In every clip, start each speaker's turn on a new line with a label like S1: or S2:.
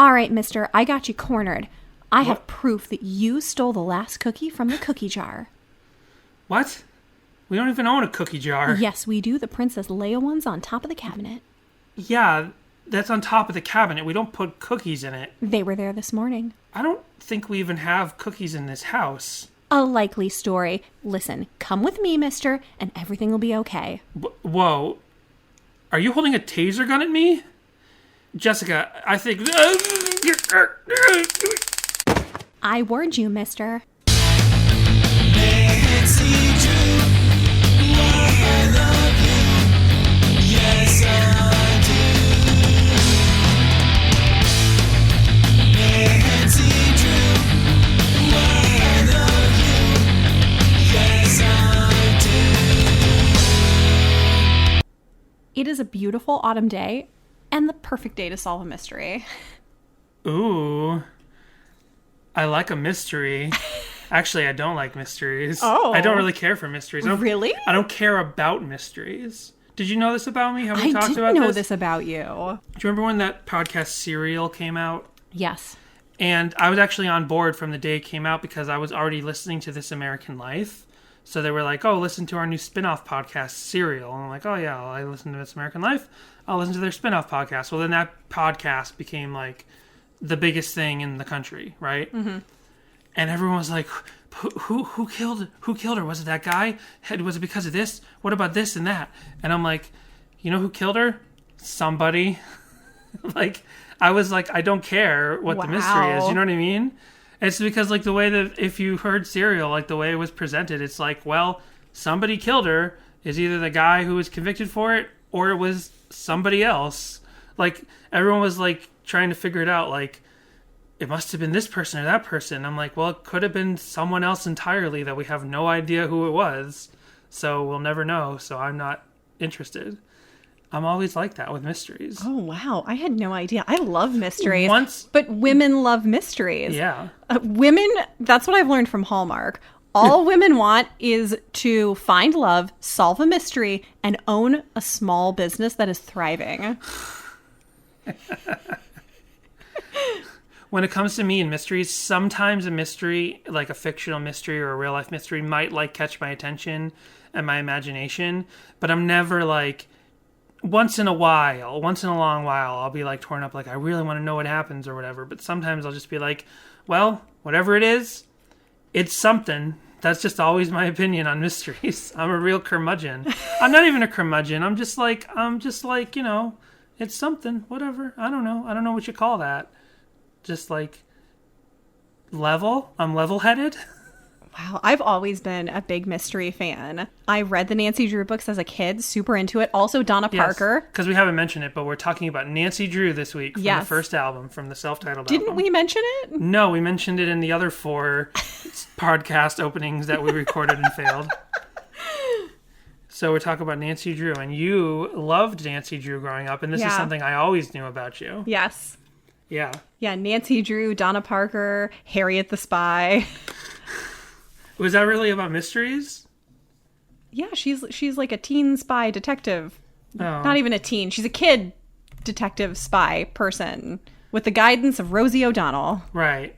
S1: All right, mister, I got you cornered. I have proof that you stole the last cookie from the cookie jar.
S2: What? We don't even own a cookie jar.
S1: Yes, we do. The Princess Leia one's on top of the cabinet.
S2: Yeah, that's on top of the cabinet. We don't put cookies in it.
S1: They were there this morning.
S2: I don't think we even have cookies in this house.
S1: A likely story. Listen, come with me, mister, and everything will be okay.
S2: Whoa. Are you holding a taser gun at me? Jessica, I think...
S1: I warned you, mister. It is a beautiful autumn day and the perfect day to solve a mystery.
S2: Ooh. I like a mystery. Actually, I don't like mysteries.
S1: Oh.
S2: I don't really care for mysteries.
S1: Really?
S2: I don't care about mysteries. Did you know this about me? Have we talked about this?
S1: I didn't know this about you.
S2: Do you remember when that podcast Serial came out?
S1: Yes.
S2: And I was actually on board from the day it came out because I was already listening to This American Life. So they were like, oh, listen to our new spin-off podcast, Serial. And I'm like, oh, yeah, I listen to This American Life. I'll listen to their spin-off podcast. Well, then that podcast became, like, the biggest thing in the country, right? Mm-hmm. And everyone was like, who killed her? Was it that guy? Was it because of this? What about this and that? And I'm like, you know who killed her? Somebody. Like, I was like, I don't care what the mystery is. You know what I mean? It's because, like, the way that if you heard Serial, like, the way it was presented, it's like, well, somebody killed her. Is either the guy who was convicted for it or it was somebody else. Like, everyone was, like, trying to figure it out, like, it must have been this person or that person. I'm like, well, it could have been someone else entirely that we have no idea who it was. So we'll never know. So I'm not interested. I'm always like that with mysteries.
S1: Oh, wow. I had no idea. I love mysteries. But women love mysteries.
S2: Yeah.
S1: Women, that's what I've learned from Hallmark. All women want is to find love, solve a mystery, and own a small business that is thriving.
S2: When it comes to me and mysteries, sometimes a mystery, like a fictional mystery or a real life mystery, might like catch my attention and my imagination. But I'm never like, once in a long while, I'll be like torn up, like I really want to know what happens or whatever. But sometimes I'll just be like, well, whatever it is, it's something. That's just always my opinion on mysteries. I'm a real curmudgeon. I'm not even a curmudgeon. I'm just like, you know, it's something, whatever. I don't know what you call that. Just like level. I'm level-headed.
S1: Wow, I've always been a big mystery fan. I read the Nancy Drew books as a kid, super into it. Also Donna Parker.
S2: Because we haven't mentioned it, but we're talking about Nancy Drew this week from the first album, from the self-titled album.
S1: Didn't we mention it?
S2: No, we mentioned it in the other 4 podcast openings that we recorded and failed. So we're talking about Nancy Drew, and you loved Nancy Drew growing up, and this is something I always knew about you.
S1: Yes.
S2: Yeah.
S1: Yeah, Nancy Drew, Donna Parker, Harriet the Spy.
S2: Was that really about mysteries?
S1: Yeah, she's like a teen spy detective.
S2: Oh.
S1: Not even a teen. She's a kid detective spy person with the guidance of Rosie O'Donnell.
S2: Right.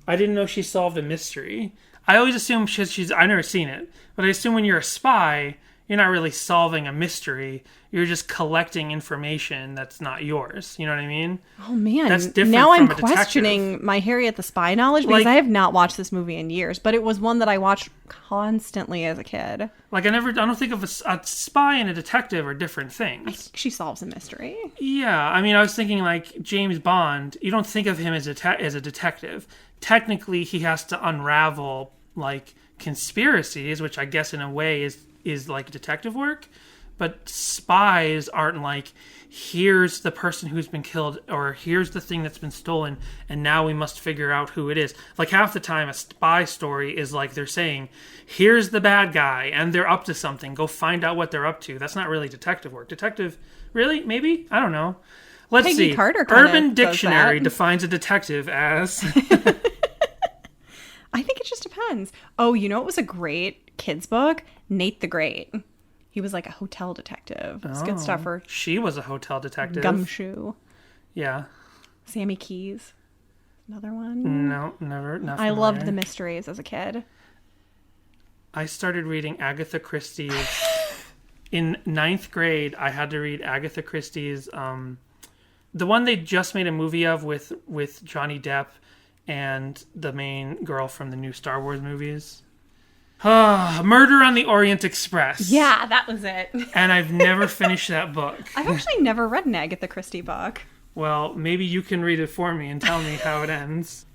S2: I didn't know she solved a mystery. I always assume she's I've never seen it, but I assume when you're a spy, you're not really solving a mystery. You're just collecting information that's not yours. You know what I mean?
S1: Oh, man.
S2: That's different
S1: now
S2: from
S1: I'm
S2: a detective.
S1: questioning my Harriet the Spy knowledge because I have not watched this movie in years, but it was one that I watched constantly as a kid.
S2: Like, I don't think of a spy and a detective are different things.
S1: I think she solves a mystery.
S2: Yeah. I mean, I was thinking, like, James Bond, you don't think of him as a detective. Technically, he has to unravel, like, conspiracies, which I guess in a way is like detective work. But spies aren't like, here's the person who's been killed, or here's the thing that's been stolen, and now we must figure out who it is. Like, half the time, a spy story is like they're saying, here's the bad guy, and they're up to something. Go find out what they're up to. That's not really detective work. Detective, really? Maybe? I don't know. Let's
S1: Peggy
S2: see.
S1: Carter
S2: Urban Dictionary defines a detective as...
S1: I think it just depends. Oh, you know what was a great kids book? Nate the Great. He was like a hotel detective. It's good stuff for...
S2: She was a hotel detective.
S1: Gumshoe.
S2: Yeah.
S1: Sammy Keys, another one.
S2: No, never. Not
S1: I
S2: familiar.
S1: loved the mysteries as a kid.
S2: I started reading Agatha Christie's in 9th grade. I had to read Agatha Christie's, the one they just made a movie of with Johnny Depp and the main girl from the new Star Wars movies. Murder on the Orient Express.
S1: Yeah, that was it.
S2: And I've never finished that book.
S1: I've actually never read an Agatha Christie book.
S2: Well, maybe you can read it for me and tell me how it ends.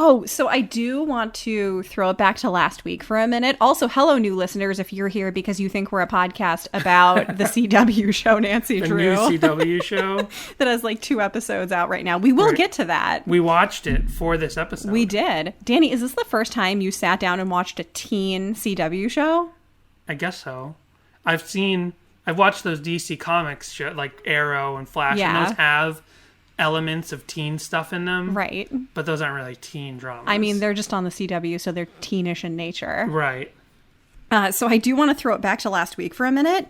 S1: Oh, so I do want to throw it back to last week for a minute. Also, hello, new listeners, if you're here because you think we're a podcast about the CW show, Nancy Drew.
S2: The new CW show.
S1: That has like 2 episodes out right now. We will get to that.
S2: We watched it for this episode.
S1: We did. Danny, is this the first time you sat down and watched a teen CW show?
S2: I guess so. I've watched those DC Comics show, like Arrow and Flash, and those have elements of teen stuff in them.
S1: Right.
S2: But those aren't really teen dramas.
S1: I mean, they're just on the CW, so they're teenish in nature.
S2: Right.
S1: So I do want to throw it back to last week for a minute.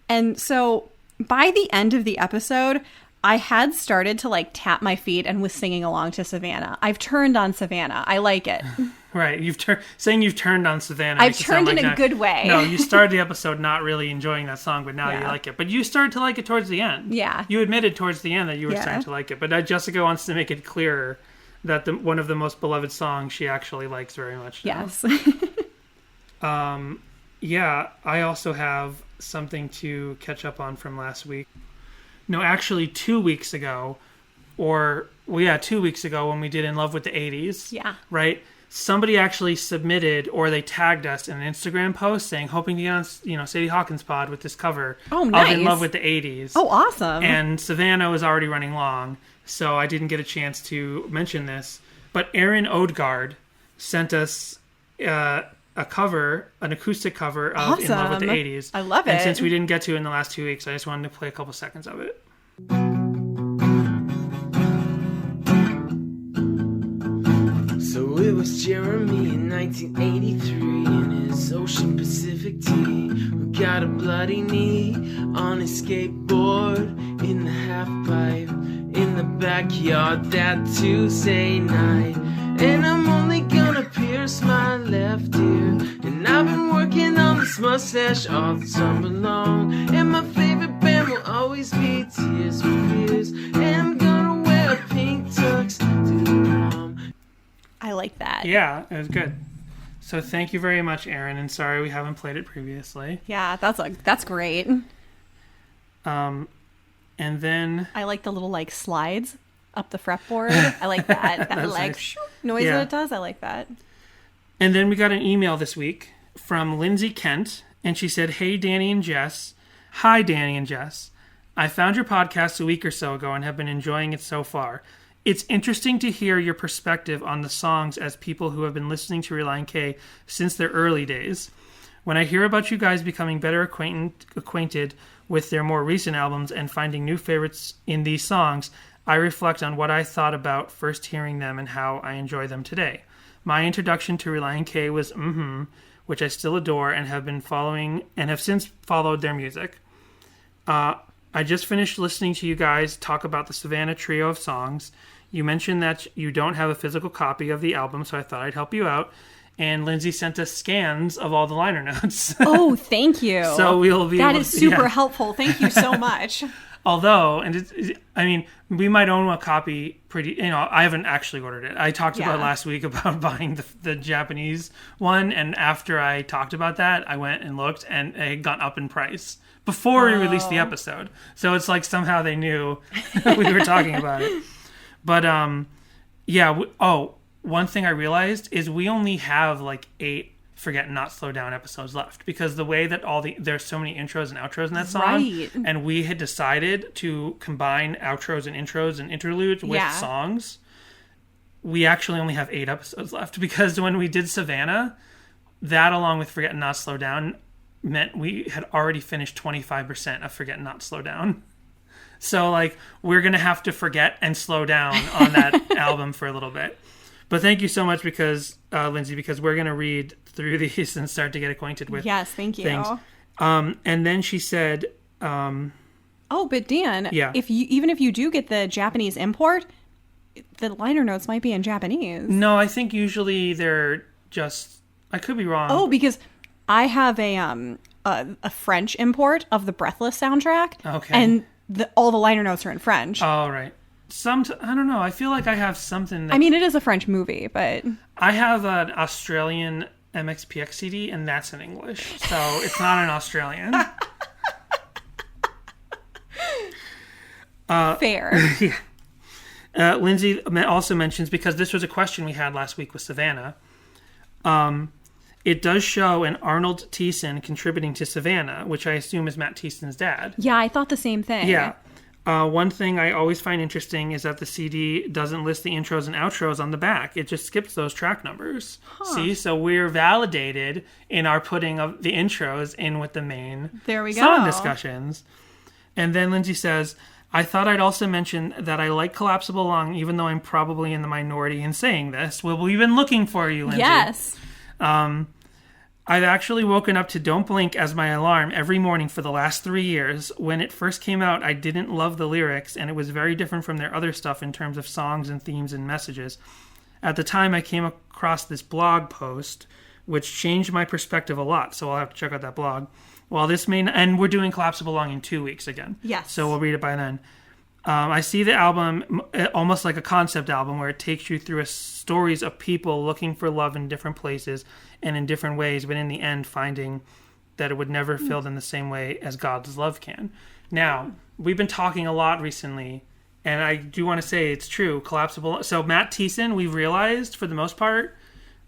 S1: And so by the end of the episode, I had started to like tap my feet and was singing along to Savannah. I've turned on Savannah. I like it.
S2: Right. Saying you've turned on Savannah.
S1: I've turned in a good way.
S2: No, you started the episode not really enjoying that song, but now you like it. But you started to like it towards the end.
S1: Yeah.
S2: You admitted towards the end that you were starting to like it. But Jessica wants to make it clearer that one of the most beloved songs she actually likes very much now.
S1: Yes.
S2: Yeah, I also have something to catch up on from last week. No, actually 2 weeks ago, 2 weeks ago when we did In Love with the 80s.
S1: Yeah.
S2: Right? Somebody actually submitted, or they tagged us in an Instagram post saying, hoping to get on, Sadie Hawkins' pod with this cover
S1: of
S2: In Love with the 80s.
S1: Oh, awesome.
S2: And Savannah was already running long, so I didn't get a chance to mention this. But Erin Odegaard sent us an acoustic cover of In Love with the 80s.
S1: I love it.
S2: And since we didn't get to it in the last 2 weeks, I just wanted to play a couple seconds of it.
S3: So it was Jeremy in 1983 in his Ocean Pacific tee, who got a bloody knee on his skateboard in the half pipe in the backyard that Tuesday night. And I'm only gonna pierce my left ear, and I've been working on this mustache all the summer long. And my favorite band will always be Tears for Fears, and I'm gonna wear a pink tux to the prom.
S1: I like that.
S2: Yeah, it was good. So thank you very much, Erin, and sorry we haven't played it previously.
S1: Yeah, that's great.
S2: And then
S1: I like the little like slides up the fretboard. I like that. That like
S2: nice.
S1: Noise that it does. I like that.
S2: And then we got an email this week from Lindsay Kent, and she said, "Hey, Danny and Jess. Hi, Danny and Jess. I found your podcast a week or so ago and have been enjoying it so far. It's interesting to hear your perspective on the songs as people who have been listening to Relient K since their early days. When I hear about you guys becoming better acquainted with their more recent albums and finding new favorites in these songs, I reflect on what I thought about first hearing them and how I enjoy them today. My introduction to Relient K was which I still adore and have been following and have since followed their music. I just finished listening to you guys talk about the Savannah trio of songs. You mentioned that you don't have a physical copy of the album, so I thought I'd help you out. And Lindsay sent us scans of all the liner notes.
S1: Oh, thank you.
S2: So we'll be
S1: That
S2: able
S1: is
S2: to,
S1: super helpful. Thank you so much.
S2: Although, we might own a copy I haven't actually ordered it. I talked about last week about buying the Japanese one, and after I talked about that, I went and looked, and it had gone up in price before we released the episode. So it's like somehow they knew we were talking about it. But, one thing I realized is we only have like 8 Forget Not Slow Down episodes left, because the way that there's so many intros and outros in that song,
S1: right.
S2: And we had decided to combine outros and intros and interludes with songs. We actually only have 8 episodes left, because when we did Savannah, that along with Forget Not Slow Down meant we had already finished 25% of Forget Not Slow Down. So like we're gonna have to forget and slow down on that album for a little bit. But thank you so much, Lindsay, because we're gonna read through these and start to get acquainted with.
S1: Yes, thank you.
S2: Things. And then she said,
S1: "Oh, but Dan,
S2: yeah.
S1: even if you do get the Japanese import, the liner notes might be in Japanese.
S2: No, I think usually they're just... I could be wrong.
S1: Oh, because I have a French import of the Breathless soundtrack.
S2: Okay.
S1: And all the liner notes are in French.
S2: Oh, right. I don't know. I feel like I have something that...
S1: I mean, it is a French movie, but...
S2: I have an Australian MXPX CD, and that's in English. So it's not an Australian.
S1: Fair.
S2: Yeah. Lindsay also mentions, because this was a question we had last week with Savannah, it does show an Arnold Thiessen contributing to Savannah, which I assume is Matt Thiessen's dad.
S1: Yeah, I thought the same thing.
S2: Yeah. One thing I always find interesting is that the CD doesn't list the intros and outros on the back. It just skips those track numbers. Huh. See? So we're validated in our putting of the intros in with the main song discussions. And then Lindsay says, I thought I'd also mention that I like Collapsible Lung, even though I'm probably in the minority in saying this. Well, we've been looking for you, Lindsay.
S1: Yes.
S2: I've actually woken up to Don't Blink as my alarm every morning for the last 3 years. When it first came out, I didn't love the lyrics, and it was very different from their other stuff in terms of songs and themes and messages. At the time, I came across this blog post, which changed my perspective a lot, so I'll have to check out that blog. Well, and we're doing Collapsible Lung in 2 weeks again.
S1: Yes.
S2: So we'll read it by then. I see the album almost like a concept album where it takes you through stories of people looking for love in different places and in different ways, but in the end finding that it would never feel in the same way as God's love can. Now, we've been talking a lot recently, and I do want to say it's true. Collapsible. So Matt Thiessen, we've realized for the most part,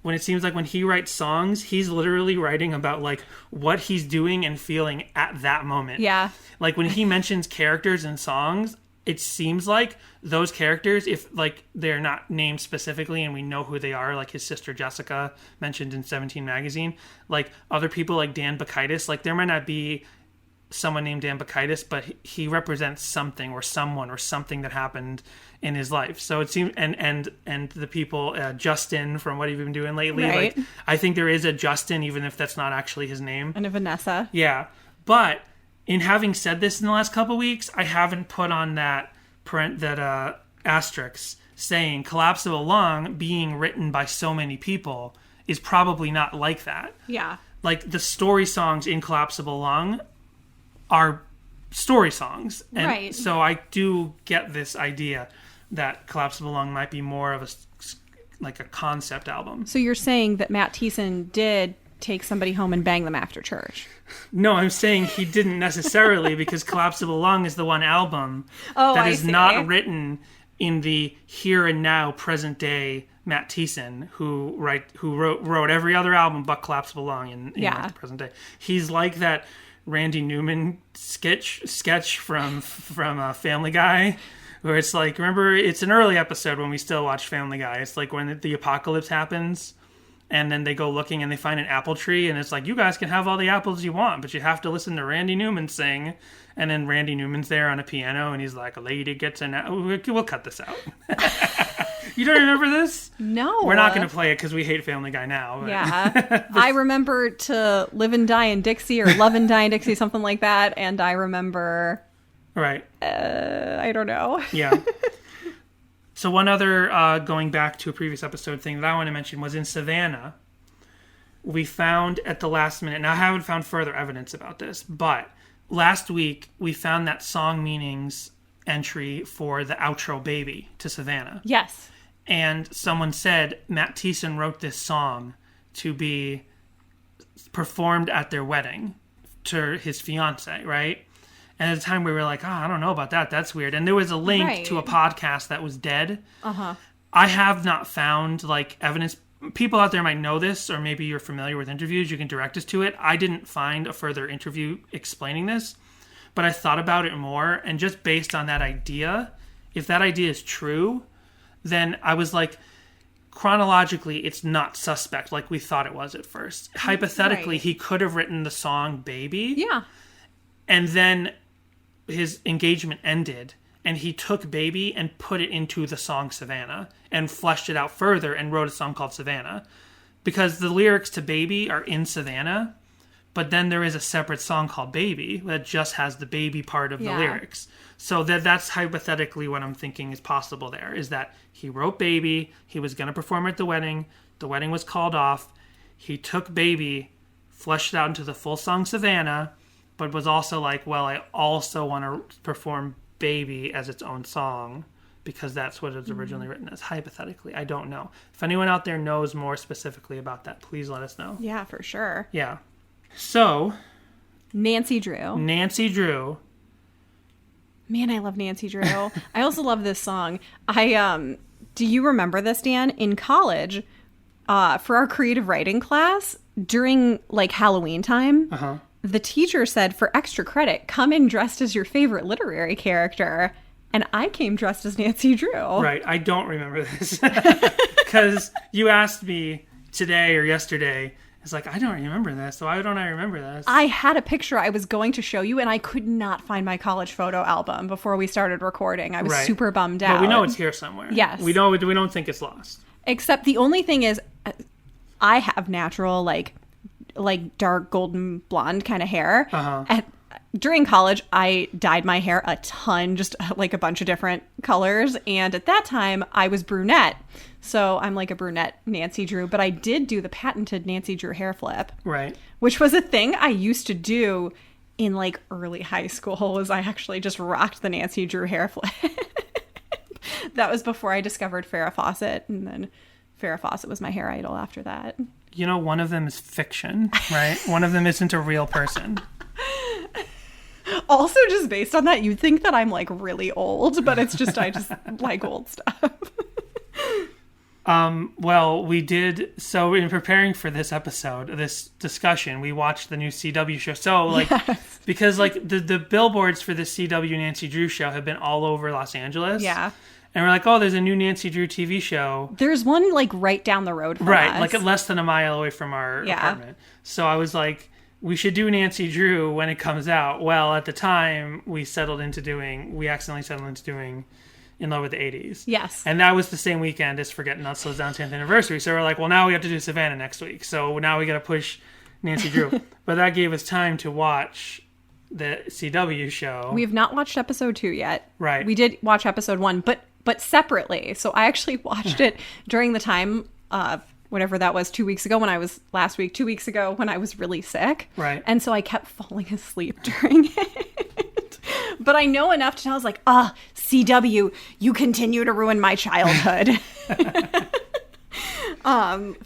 S2: when it seems like when he writes songs, he's literally writing about like what he's doing and feeling at that moment.
S1: Yeah.
S2: Like when he mentions characters in songs, it seems like those characters, if like they're not named specifically and we know who they are, like his sister Jessica mentioned in 17 magazine, like other people like Dan Bacchitis, like there might not be someone named Dan Bacchitis, but he represents something or someone or something that happened in his life. So it seems, and the people, Justin from What Have You Been Doing Lately,
S1: right.
S2: Like I think there is a Justin, even if that's not actually his name.
S1: And a Vanessa.
S2: Yeah. But in having said this in the last couple of weeks, I haven't put on that asterisk saying Collapsible Lung being written by so many people is probably not like that.
S1: Yeah.
S2: Like the story songs in Collapsible Lung are story songs. And
S1: right.
S2: So I do get this idea that Collapsible Lung might be more of a concept album.
S1: So you're saying that Matt Thiessen did take somebody home and bang them after church?
S2: No, I'm saying he didn't necessarily because Collapsible Lung is the one album that is not written in the here and now present day Matt Thiessen who wrote every other album but Collapsible Lung in like the present day. He's like that Randy Newman sketch from Family Guy, where it's like, remember, it's an early episode when we still watch Family Guy. It's like when the apocalypse happens, and then they go looking and they find an apple tree, and it's like, you guys can have all the apples you want, but you have to listen to Randy Newman sing. And then Randy Newman's there on a piano, and he's like, a lady gets an apple. We'll cut this out. You don't remember this?
S1: No.
S2: We're not going to play it because we hate Family Guy now. But.
S1: Yeah. I remember to Live and Die in Dixie or Love and Die in Dixie, something like that. And I remember...
S2: Right.
S1: I don't know.
S2: Yeah. So one other, going back to a previous episode thing that I want to mention was in Savannah, we found at the last minute, now I haven't found further evidence about this, but last week we found that Song Meanings entry for the outro Baby to Savannah.
S1: Yes. And
S2: someone said Matt Thiessen wrote this song to be performed at their wedding to his fiance, right? And at the time we were like, I don't know about that. That's weird. And there was a link to a podcast that was dead.
S1: Uh-huh.
S2: I have not found like evidence. People out there might know this, or maybe you're familiar with interviews. You can direct us to it. I didn't find a further interview explaining this, but I thought about it more. And just based on that idea, if that idea is true, then I was like, chronologically, it's not suspect like we thought it was at first. Hypothetically, he could have written the song Baby.
S1: Yeah.
S2: And then his engagement ended, and he took Baby and put it into the song Savannah and fleshed it out further and wrote a song called Savannah. Because the lyrics to Baby are in Savannah, But then there is a separate song called Baby that just has the baby part of the lyrics. So that's hypothetically what I'm thinking is possible there, is that he wrote Baby, he was going to perform at the wedding was called off, he took Baby, fleshed it out into the full song Savannah, but was also like, well, I also want to perform Baby as its own song, because that's what it was originally written as, hypothetically. I don't know. If anyone out there knows more specifically about that, please let us know.
S1: Yeah, for sure.
S2: Yeah. So,
S1: Nancy Drew. Man, I love Nancy Drew. I also love this song. Do you remember this, Dan? In college, for our creative writing class, during like Halloween time, the teacher said, for extra credit, come in dressed as your favorite literary character. And I came dressed as Nancy Drew.
S2: Right. I don't remember this. Because you asked me today or yesterday. It's like, I don't remember this. So why don't I remember this?
S1: I had a picture I was going to show you, and I could not find my college photo album before we started recording. I was super bummed out.
S2: But we know it's here somewhere.
S1: Yes.
S2: We don't think it's lost.
S1: Except the only thing is, I have natural, like dark golden blonde kind of hair. During college, I dyed my hair a ton, just like a bunch of different colors. And at that time, I was brunette. So I'm like a brunette Nancy Drew. But I did do the patented Nancy Drew hair flip.
S2: Right.
S1: Which was a thing I used to do in like early high school, was I actually just rocked the Nancy Drew hair flip. That was before I discovered Farrah Fawcett. And then Farrah Fawcett was my hair idol after that.
S2: You know, one of them is fiction, right? One of them isn't a real person.
S1: Also, just based on that, you'd think that I'm like really old, but it's just I just like old stuff.
S2: Well, we did. So in preparing for this episode, this discussion, we watched the new CW show. So like, because like the billboards for the CW Nancy Drew show have been all over Los Angeles.
S1: Yeah.
S2: And we're like, oh, there's a new Nancy Drew TV show.
S1: There's one like right down the road from us.
S2: Right, like less than a mile away from our apartment. So I was like, we should do Nancy Drew when it comes out. Well, at the time, we accidentally settled into doing In Love with the 80s.
S1: Yes.
S2: And that was the same weekend as Forget Not Slow's Down 10th anniversary. So we're like, well, now we have to do Savannah next week. So now we got to push Nancy Drew. But that gave us time to watch the CW show.
S1: We have not watched episode 2 yet.
S2: Right.
S1: We did watch episode 1, but separately. So I actually watched it during the time whatever that was 2 weeks ago when I was 2 weeks ago when I was really sick.
S2: Right.
S1: And so I kept falling asleep during it. But I know enough to know, I was like, CW, you continue to ruin my childhood.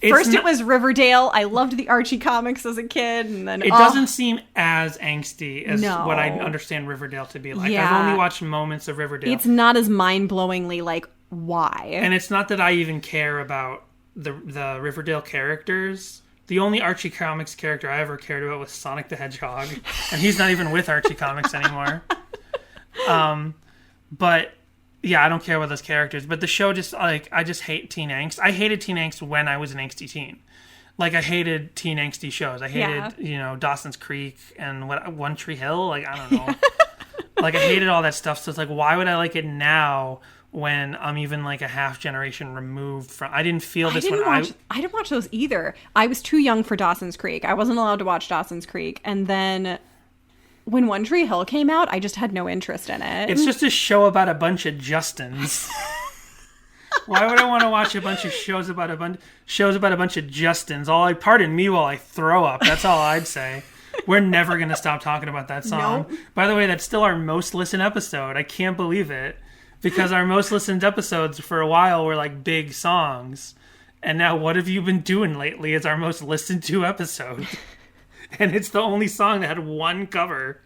S1: First it was Riverdale. I loved the Archie comics as a kid. And then
S2: it doesn't seem as angsty as what I understand Riverdale to be like.
S1: Yeah.
S2: I've only watched moments of Riverdale.
S1: It's not as mind-blowingly like, why?
S2: And it's not that I even care about the Riverdale characters. The only Archie Comics character I ever cared about was Sonic the Hedgehog, and he's not even with Archie Comics anymore. But yeah, I don't care about those characters. But the show just like, I just hate teen angst. I hated teen angst when I was an angsty teen. Like I hated teen angsty shows. I hated Dawson's Creek and One Tree Hill. Like I don't know. Like I hated all that stuff. So it's like, why would I like it now? When I'm even like a half generation removed from, I didn't feel this
S1: I didn't watch those either. I was too young for Dawson's Creek. I wasn't allowed to watch Dawson's Creek. And then when One Tree Hill came out, I just had no interest in it.
S2: It's just a show about a bunch of Justins. Why would I want to watch a bunch of shows about a bunch of Justins? Pardon me while I throw up. That's all I'd say. We're never going to stop talking about that song.
S1: Nope.
S2: By the way, that's still our most listened episode. I can't believe it. Because our most listened episodes for a while were like big songs. And now What Have You Been Doing Lately is our most listened to episode. And it's the only song that had one cover.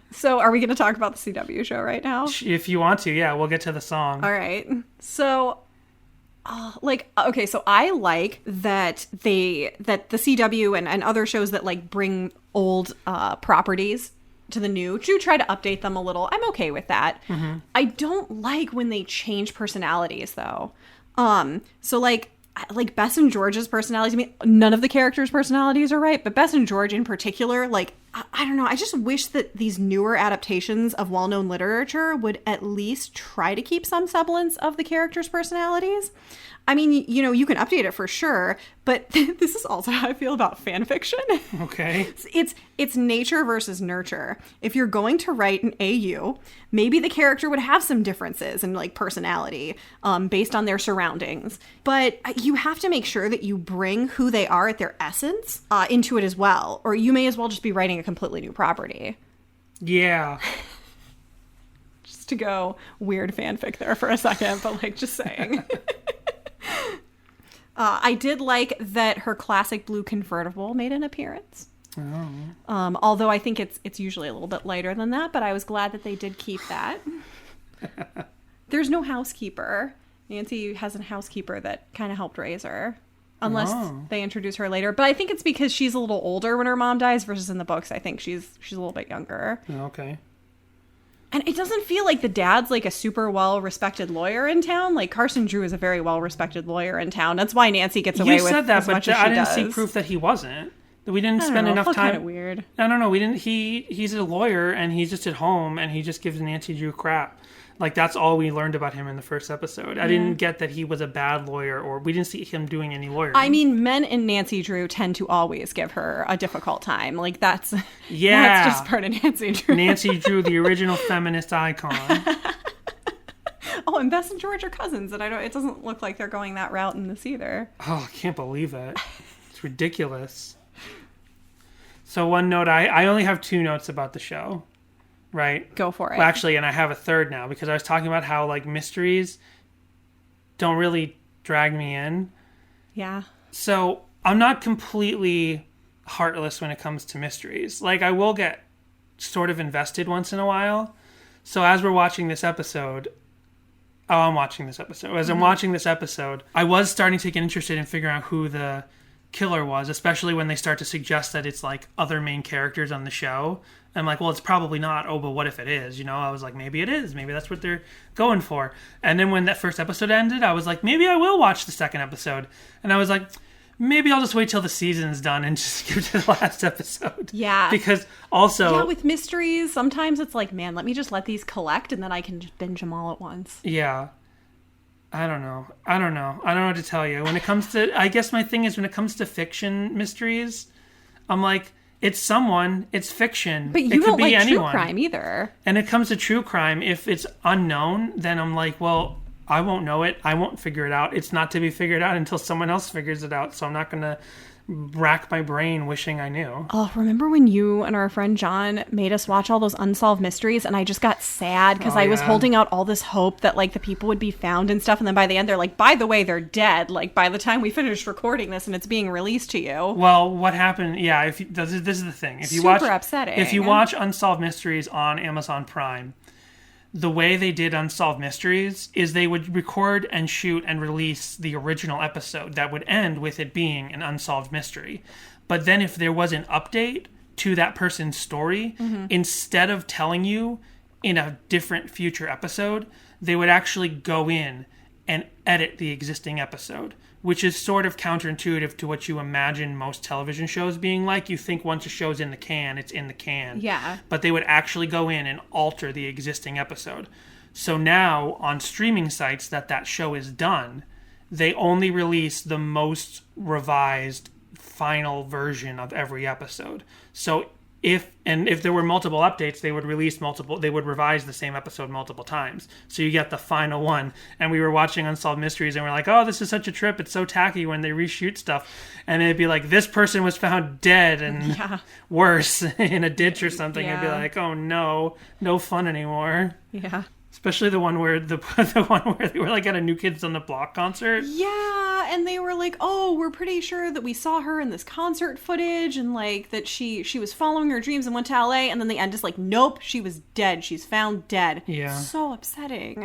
S1: So are we going to talk about the CW show right now?
S2: If you want to, yeah, we'll get to the song.
S1: All right. So so I like that the CW and other shows that like bring old properties to the new to try to update them a little. I'm okay with that. Mm-hmm. I don't like when they change personalities though. So like Bess and George's personalities, I mean, none of the characters' personalities are right, but Bess and George in particular, like I don't know. I just wish that these newer adaptations of well-known literature would at least try to keep some semblance of the characters' personalities. I mean, you know, you can update it for sure, but this is also how I feel about fan fiction.
S2: Okay.
S1: It's nature versus nurture. If you're going to write an AU, maybe the character would have some differences in like personality based on their surroundings. But you have to make sure that you bring who they are at their essence into it as well, or you may as well just be writing a completely new property.
S2: Yeah.
S1: Just to go weird fanfic there for a second, but like just saying. I did like that her classic blue convertible made an appearance. Oh. Although I think it's usually a little bit lighter than that, but I was glad that they did keep that. There's no housekeeper. Nancy has a housekeeper that kind of helped raise her. Unless they introduce her later. But I think it's because she's a little older when her mom dies versus in the books. I think she's a little bit younger.
S2: Okay.
S1: And it doesn't feel like the dad's like a super well-respected lawyer in town. Like Carson Drew is a very well-respected lawyer in town. That's why Nancy gets away with as much as she does.
S2: I didn't see proof that he wasn't. That we didn't spend enough time.
S1: Kind of weird.
S2: No. We didn't. He's a lawyer and he's just at home and he just gives Nancy Drew crap. Like that's all we learned about him in the first episode. I didn't get that he was a bad lawyer, or we didn't see him doing any lawyering.
S1: I mean, men in Nancy Drew tend to always give her a difficult time. Like that's just part of Nancy Drew.
S2: Nancy Drew, the original feminist icon.
S1: Oh, and Bess and George are cousins, and it doesn't look like they're going that route in this either.
S2: Oh, I can't believe it. It's ridiculous. So one note, I only have 2 notes about the show. Right?
S1: Go for it.
S2: Well, actually, and I have a third now because I was talking about how like mysteries don't really drag me in.
S1: Yeah.
S2: So I'm not completely heartless when it comes to mysteries. Like I will get sort of invested once in a while. So as we're watching this episode, I'm watching this episode. As I'm watching this episode, I was starting to get interested in figuring out who the killer was, especially when they start to suggest that it's like other main characters on the show. I'm like, well, it's probably not. Oh, but what if it is? You know, I was like, maybe it is. Maybe that's what they're going for. And then when that first episode ended, I was like, maybe I will watch the second episode. And I was like, maybe I'll just wait till the season's done and just skip to the last episode.
S1: Yeah.
S2: Because also...
S1: Yeah, with mysteries, sometimes it's like, man, let me just let these collect and then I can just binge them all at once.
S2: Yeah. I don't know what to tell you. When it comes to... I guess my thing is when it comes to fiction mysteries, I'm like... It's someone. It's fiction.
S1: But you
S2: it could
S1: don't
S2: be
S1: like
S2: anyone.
S1: True crime either.
S2: And it comes to true crime. If it's unknown, then I'm like, well, I won't know it. I won't figure it out. It's not to be figured out until someone else figures it out. So I'm not going to rack my brain wishing I knew.
S1: Oh, remember when you and our friend John made us watch all those unsolved mysteries and I just got sad because I was holding out all this hope that like the people would be found and stuff, and then by the end they're like, by the way, they're dead, like by the time we finished recording this and it's being released to you.
S2: Well, what happened, this is the thing. If you
S1: upsetting.
S2: If you watch Unsolved Mysteries on Amazon Prime, the way they did Unsolved Mysteries is they would record and shoot and release the original episode that would end with it being an unsolved mystery. But then if there was an update to that person's story, instead of telling you in a different future episode, they would actually go in and edit the existing episode, which is sort of counterintuitive to what you imagine most television shows being like. You think once a show's in the can, it's in the can.
S1: Yeah.
S2: But they would actually go in and alter the existing episode. So now, on streaming sites that show is done, they only release the most revised final version of every episode. So if there were multiple updates, they would revise the same episode multiple times. So you get the final one. And we were watching Unsolved Mysteries and we're like, oh, this is such a trip. It's so tacky when they reshoot stuff. And it'd be like, this person was found dead and worse in a ditch or something.
S1: Yeah.
S2: It'd be like, oh no fun anymore.
S1: Yeah.
S2: Especially the one where the one where they were like at a New Kids on the Block concert.
S1: Yeah, and they were like, "Oh, we're pretty sure that we saw her in this concert footage, and like that she was following her dreams and went to LA." And then the end is like, "Nope, she was dead. She's found dead."
S2: Yeah,
S1: so upsetting.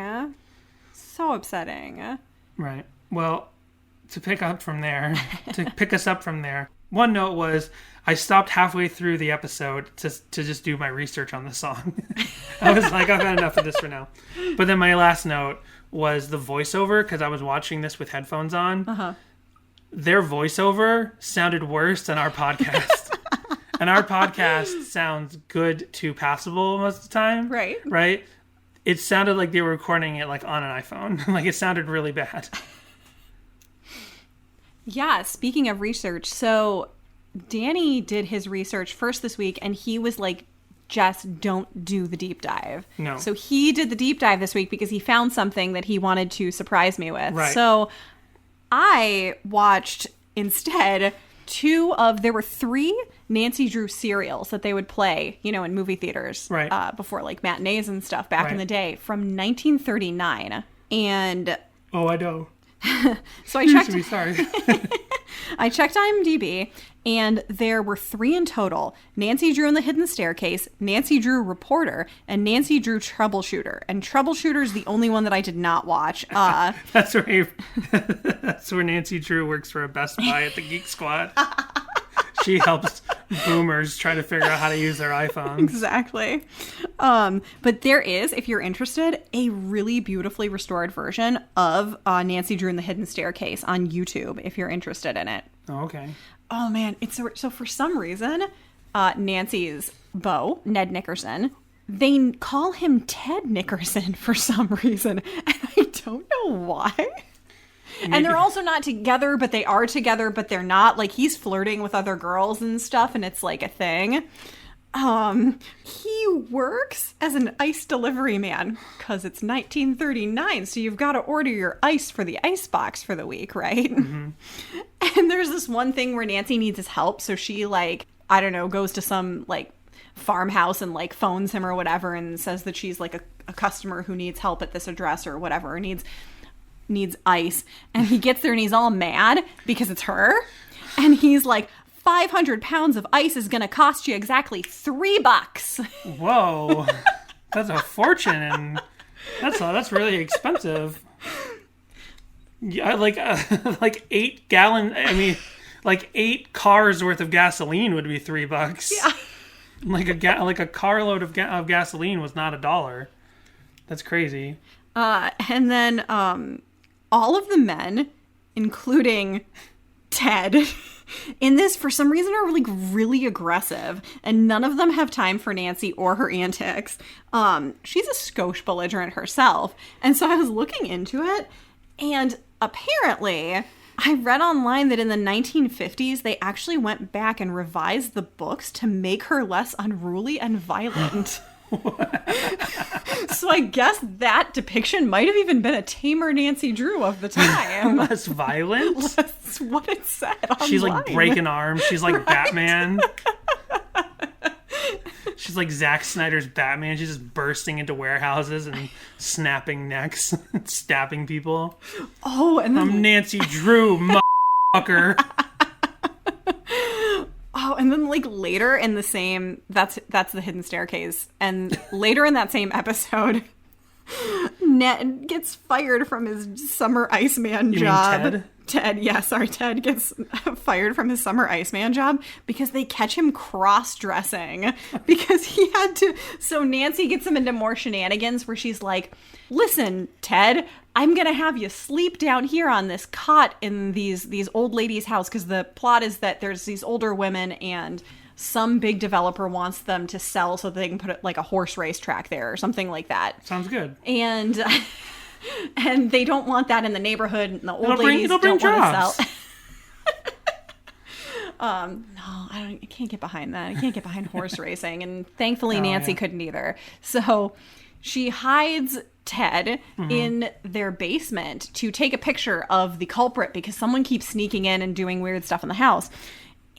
S1: So upsetting.
S2: Right. Well, to pick us up from there. One note was I stopped halfway through the episode to just do my research on the song. I was like, I've had enough of this for now. But then my last note was the voiceover, because I was watching this with headphones on. Uh-huh. Their voiceover sounded worse than our podcast. And our podcast sounds good to passable most of the time.
S1: Right.
S2: Right? It sounded like they were recording it like on an iPhone. Like it sounded really bad.
S1: Yeah, speaking of research, so Danny did his research first this week, and he was like, Jess, don't do the deep dive.
S2: No.
S1: So he did the deep dive this week because he found something that he wanted to surprise me with.
S2: Right.
S1: So I watched instead there were 3 Nancy Drew serials that they would play, in movie theaters.
S2: Right.
S1: Before like matinees and stuff back in
S2: Right.
S1: the day from 1939. And
S2: Oh, I know.
S1: so I checked.
S2: Sorry.
S1: I checked IMDb, and there were 3 in total. Nancy Drew and the Hidden Staircase, Nancy Drew Reporter, and Nancy Drew Troubleshooter. And Troubleshooter is the only one that I did not watch.
S2: That's where Nancy Drew works for a Best Buy at the Geek Squad. She helps boomers try to figure out how to use their iPhones.
S1: Exactly. But there is, if you're interested, a really beautifully restored version of Nancy Drew and the Hidden Staircase on YouTube, if you're interested in it.
S2: Oh, okay.
S1: Oh, man. So for some reason, Nancy's beau, Ned Nickerson, they call him Ted Nickerson for some reason. And I don't know why. And they're also not together, but they are together, but they're not. Like, he's flirting with other girls and stuff, and it's like a thing. He works as an ice delivery man because it's 1939, so you've got to order your ice for the ice box for the week, right? Mm-hmm. And there's this one thing where Nancy needs his help, so she, like, I don't know, goes to some, like, farmhouse and, like, phones him or whatever and says that she's, like, a customer who needs help at this address or whatever, needs ice. And he gets there and he's all mad because it's her. And he's like, 500 pounds of ice is going to cost you exactly $3.
S2: Whoa. That's a fortune. And that's really expensive. Yeah, like 8 like 8 cars worth of gasoline would be $3.
S1: Yeah.
S2: Like a carload of gasoline was not $1. That's crazy.
S1: And then all of the men, including Ted, in this, for some reason, are like really aggressive, and none of them have time for Nancy or her antics. She's a skosh belligerent herself, and so I was looking into it, and apparently I read online that in the 1950s, they actually went back and revised the books to make her less unruly and violent. So I guess that depiction might have even been a tamer Nancy Drew of the time.
S2: Less violent?
S1: That's what it said online.
S2: She's like breaking arms. She's like
S1: Right.
S2: Batman. She's like Zack Snyder's Batman. She's just bursting into warehouses and snapping necks and stabbing people.
S1: Oh, and then
S2: I'm Nancy Drew, motherfucker.
S1: Oh, and then like later in the same that's the Hidden Staircase, and later in that same episode, Ned gets fired from his summer Iceman job.
S2: Mean Ted?
S1: Ted gets fired from his summer Iceman job because they catch him cross-dressing because he had to. So Nancy gets him into more shenanigans where she's like, listen, Ted, I'm going to have you sleep down here on this cot in these old ladies' house, because the plot is that there's these older women and some big developer wants them to sell so that they can put like a horse race track there or something like that.
S2: Sounds good.
S1: And they don't want that in the neighborhood, and the old ladies
S2: it'll bring
S1: don't want
S2: jobs.
S1: to sell. No, I can't get behind that. I can't get behind horse racing, and thankfully Nancy couldn't either. So she hides Ted in their basement to take a picture of the culprit because someone keeps sneaking in and doing weird stuff in the house.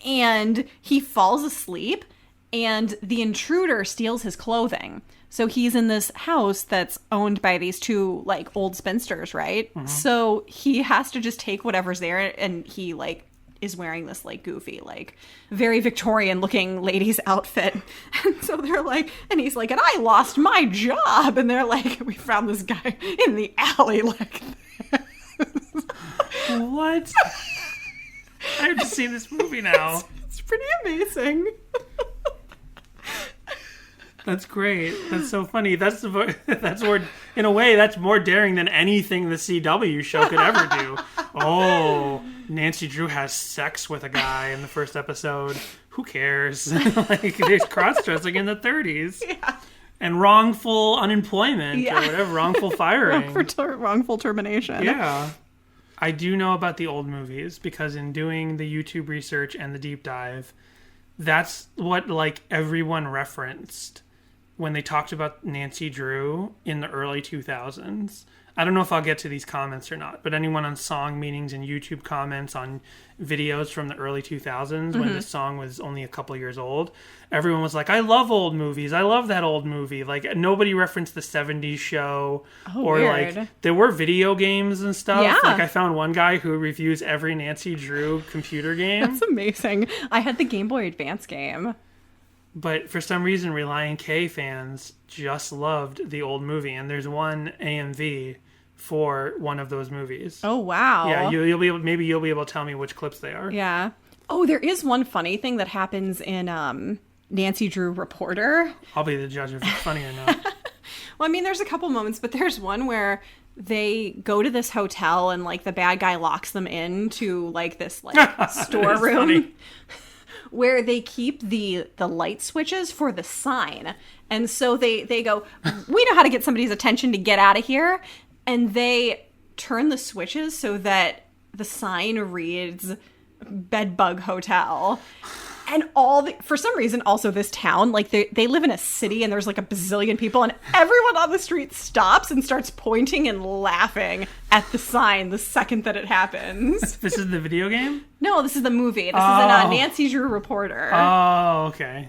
S1: And he falls asleep, and the intruder steals his clothing. So he's in this house that's owned by these 2 like old spinsters, right? So he has to just take whatever's there, and he like is wearing this like goofy, like very Victorian looking lady's outfit. And so they're like, and he's like, and I lost my job. And they're like, we found this guy in the alley like this.
S2: What? I have to see this movie now.
S1: It's pretty amazing.
S2: That's great. That's so funny. That's more, in a way, that's more daring than anything the CW show could ever do. Oh, Nancy Drew has sex with a guy in the first episode who cares? Like, there's cross-dressing in the 30s.
S1: Yeah.
S2: And wrongful unemployment or whatever, wrongful firing.
S1: Wrongful termination.
S2: Yeah. I do know about the old movies because in doing the YouTube research and the deep dive, that's what, like, everyone referenced when they talked about Nancy Drew in the early 2000s. I don't know if I'll get to these comments or not, but anyone on song meetings and YouTube comments on videos from the early 2000s when this song was only a couple years old, everyone was like, I love old movies. I love that old movie. Like, nobody referenced the 70s show or
S1: weird.
S2: like there were video games and stuff.
S1: Yeah.
S2: Like, I found one guy who reviews every Nancy Drew computer game.
S1: That's amazing. I had the Game Boy Advance game.
S2: But for some reason, Relient K fans just loved the old movie, and there's one AMV for one of those movies.
S1: Oh, wow.
S2: Yeah, you'll be able, maybe you'll be able to tell me which clips they are.
S1: Yeah. Oh, there is one funny thing that happens in Nancy Drew Reporter.
S2: I'll be the judge if it's funny or not.
S1: Well, I mean, there's a couple moments, but there's one where they go to this hotel and, like, the bad guy locks them into, like, this, like, storeroom where they keep the light switches for the sign. And so they go, we know how to get somebody's attention to get out of here. And they turn the switches so that the sign reads Bedbug Hotel. And for some reason, also this town, like they live in a city and there's like a bazillion people and everyone on the street stops and starts pointing and laughing at the sign the second that it happens.
S2: This is the video game?
S1: No, this is the movie. This is a Nancy Drew Reporter.
S2: Oh, okay.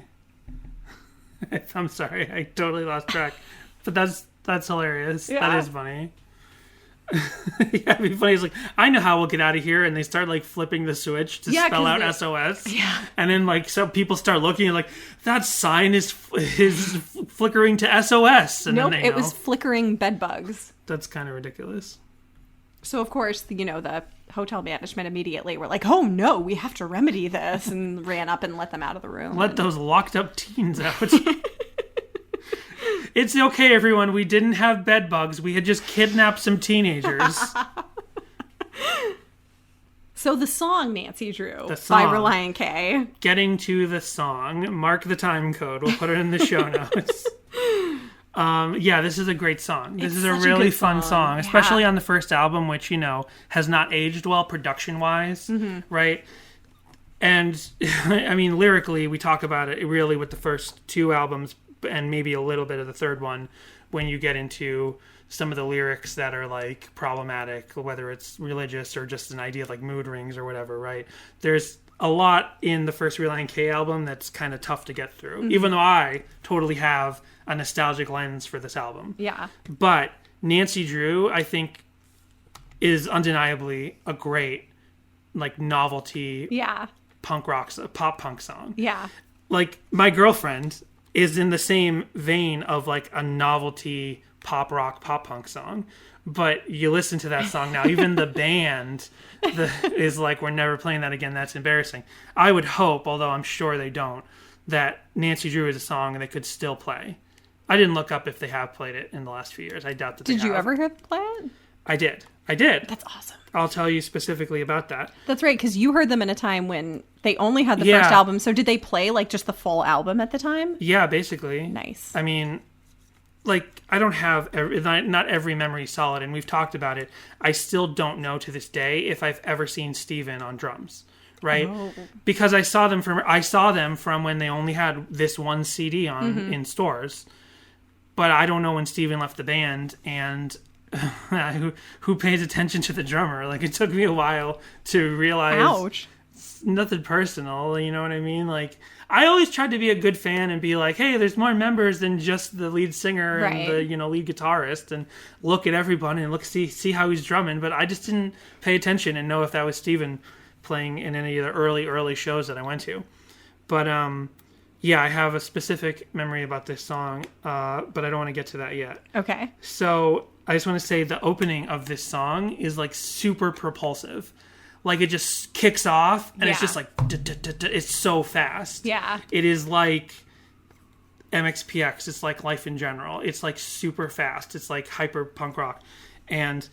S2: I'm sorry. I totally lost track. But that's hilarious.
S1: Yeah.
S2: That is funny. Yeah, it'd be funny. It's like, I know how we'll get out of here, and they start like flipping the switch to spell out SOS.
S1: Yeah,
S2: and then like so people start looking and like that sign is flickering to SOS. And
S1: nope,
S2: then
S1: it was flickering bed bugs.
S2: That's kind of ridiculous.
S1: So of course, the hotel management immediately were like, "Oh no, we have to remedy this," and ran up and let them out of the room.
S2: Let those locked up teens out. It's okay, everyone. We didn't have bed bugs. We had just kidnapped some teenagers.
S1: So the song Nancy Drew by Relient K.
S2: Getting to the song. Mark the time code. We'll put it in the show notes. Yeah, this is a great song. This is a really fun song, especially on the first album, which, has not aged well production-wise, right? And, I mean, lyrically, we talk about it really with the first two albums, and maybe a little bit of the third one, when you get into some of the lyrics that are like problematic, whether it's religious or just an idea of like mood rings or whatever, right? There's a lot in the first Relient K album that's kind of tough to get through, even though I totally have a nostalgic lens for this album.
S1: Yeah.
S2: But Nancy Drew, I think, is undeniably a great like novelty pop punk song.
S1: Yeah.
S2: Like, My Girlfriend is in the same vein of like a novelty pop rock, pop punk song. But you listen to that song now, even the band is like, we're never playing that again. That's embarrassing. I would hope, although I'm sure they don't, that Nancy Drew is a song they could still play. I didn't look up if they have played it in the last few years. I doubt that they have.
S1: Did you ever hear them play it?
S2: I did.
S1: That's awesome.
S2: I'll tell you specifically about that.
S1: That's right, because you heard them in a time when they only had the first album. So did they play like just the full album at the time?
S2: Yeah, basically.
S1: Nice.
S2: I mean, like, I don't have not every memory solid, and we've talked about it. I still don't know to this day if I've ever seen Steven on drums, right? Oh. Because I saw them from when they only had this one CD on in stores. But I don't know when Steven left the band, and who pays attention to the drummer. Like, it took me a while to realize.
S1: Ouch.
S2: It's nothing personal, you know what I mean? Like, I always tried to be a good fan and be like, hey, there's more members than just the lead singer and the lead guitarist, and look at everybody and see how he's drumming. But I just didn't pay attention and know if that was Steven playing in any of the early shows that I went to. But yeah, I have a specific memory about this song, but I don't want to get to that yet.
S1: Okay.
S2: So I just want to say the opening of this song is like super propulsive. Like, it just kicks off and it's just like, it's so fast.
S1: Yeah.
S2: It is like MXPX. It's like Life in General. It's like super fast. It's like hyper punk rock. And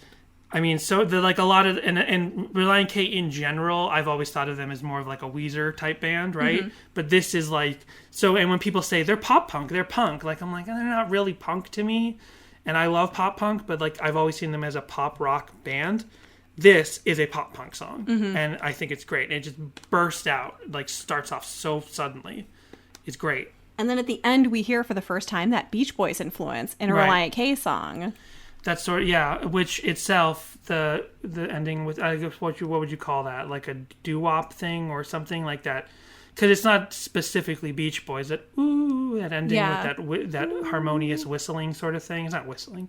S2: I mean, so the like a lot of and Relient K in general, I've always thought of them as more of like a Weezer type band, right?
S1: Mm-hmm.
S2: But this is like so. And when people say they're pop punk, they're punk, like I'm like they're not really punk to me. And I love pop punk, but like I've always seen them as a pop rock band. This is a pop punk song, and I think it's great. And it just bursts out, like starts off so suddenly. It's great.
S1: And then at the end, we hear for the first time that Beach Boys influence in a
S2: Right.
S1: Relient K song.
S2: That sort of, yeah, which itself, the ending with, I guess, what would you call that? Like a doo-wop thing or something like that? Because it's not specifically Beach Boys. That ending with that harmonious whistling sort of thing. It's not whistling.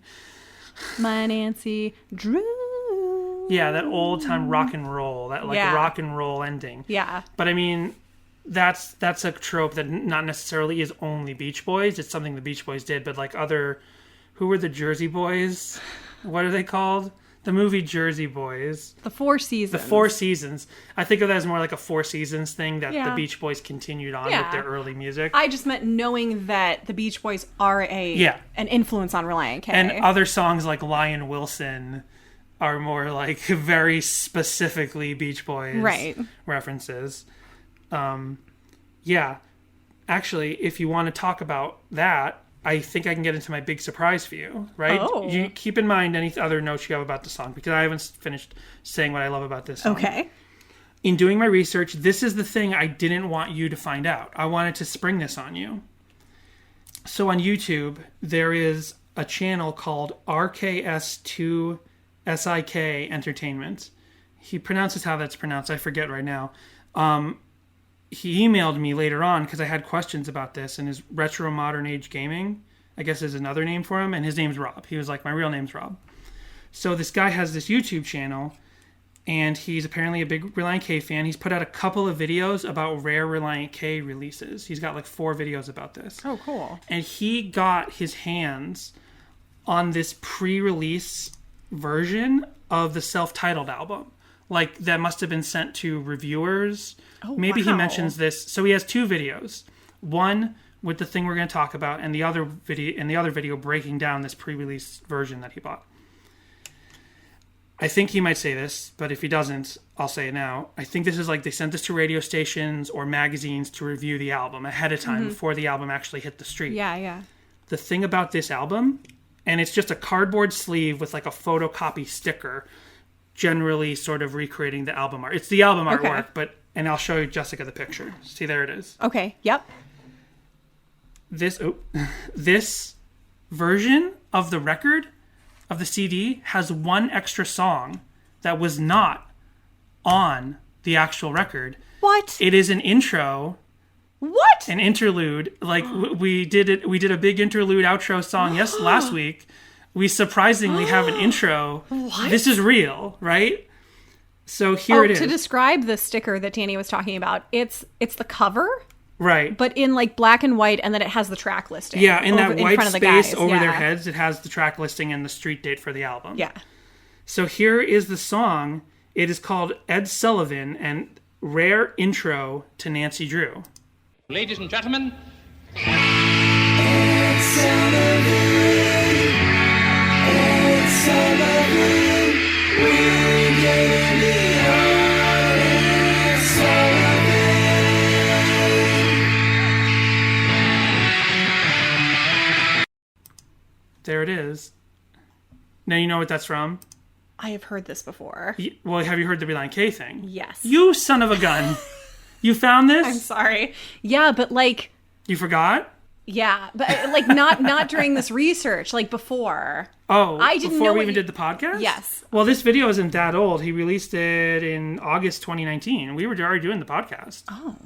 S1: My Nancy Drew.
S2: Yeah, that old time rock and roll, that like rock and roll ending.
S1: Yeah.
S2: But I mean, that's a trope that not necessarily is only Beach Boys. It's something the Beach Boys did, but like who were the Jersey Boys? What are they called? The movie Jersey Boys.
S1: The Four Seasons.
S2: The Four Seasons. I think of that as more like a Four Seasons thing that the Beach Boys continued on with their early music.
S1: I just meant knowing that the Beach Boys are an influence on Relient K.
S2: And other songs like Lion Wilson are more like very specifically Beach Boys references. Actually, if you want to talk about that, I think I can get into my big surprise for you, right?
S1: Oh.
S2: You keep in mind any other notes you have about the song, because I haven't finished saying what I love about this song.
S1: Okay.
S2: In doing my research, this is the thing I didn't want you to find out. I wanted to spring this on you. So on YouTube, there is a channel called RKS2SIK Entertainment. He pronounces how that's pronounced. I forget right now. He emailed me later on because I had questions about this, and his retro modern age gaming, I guess, is another name for him, and his name's Rob. He was like, my real name's Rob. So this guy has this YouTube channel, and he's apparently a big Relient K fan. He's put out a couple of videos about rare Relient K releases. He's got like 4 videos about this.
S1: Oh, cool.
S2: And he got his hands on this pre-release version of the self-titled album. Like, that must have been sent to reviewers. Maybe he mentions this. So he has 2 videos. One with the thing we're going to talk about, and the other video breaking down this pre-release version that he bought. I think he might say this, but if he doesn't, I'll say it now. I think this is like they sent this to radio stations or magazines to review the album ahead of time before the album actually hit the street.
S1: Yeah.
S2: The thing about this album, and it's just a cardboard sleeve with like a photocopy sticker, generally sort of recreating the album art. It's the album artwork, and I'll show you, Jessica, the picture. See, there it is.
S1: Okay, yep.
S2: This version of the record, of the CD, has one extra song that was not on the actual record.
S1: What?
S2: It is an intro.
S1: What?
S2: An interlude. Like, we did a big interlude outro song last week. We surprisingly have an intro.
S1: What?
S2: This is real, right? So here it is.
S1: To describe the sticker that Danny was talking about, it's the cover,
S2: right?
S1: but in like black and white, and then it has the track listing.
S2: Yeah, in that white
S1: front of the
S2: space
S1: guys.
S2: over their heads, it has the track listing and the street date for the album.
S1: Yeah.
S2: So here is the song. It is called Ed Sullivan and Rare Intro to Nancy Drew.
S4: Ladies and gentlemen,
S3: Ed Sullivan, Ed Sullivan, we're getting beyond Ed Sullivan.
S2: There it is. Now you know what that's from?
S1: I have heard this before.
S2: Well, have you heard the Relient K thing?
S1: Yes.
S2: You son of a gun. You found this?
S1: I'm sorry. Yeah, but like...
S2: You forgot?
S1: Yeah, but like not during this research, like before.
S2: Oh,
S1: I didn't
S2: before
S1: know
S2: we
S1: what
S2: even
S1: you-
S2: did the podcast?
S1: Yes.
S2: Well, this video isn't that old. He released it in August 2019. We were already doing the podcast.
S1: Oh.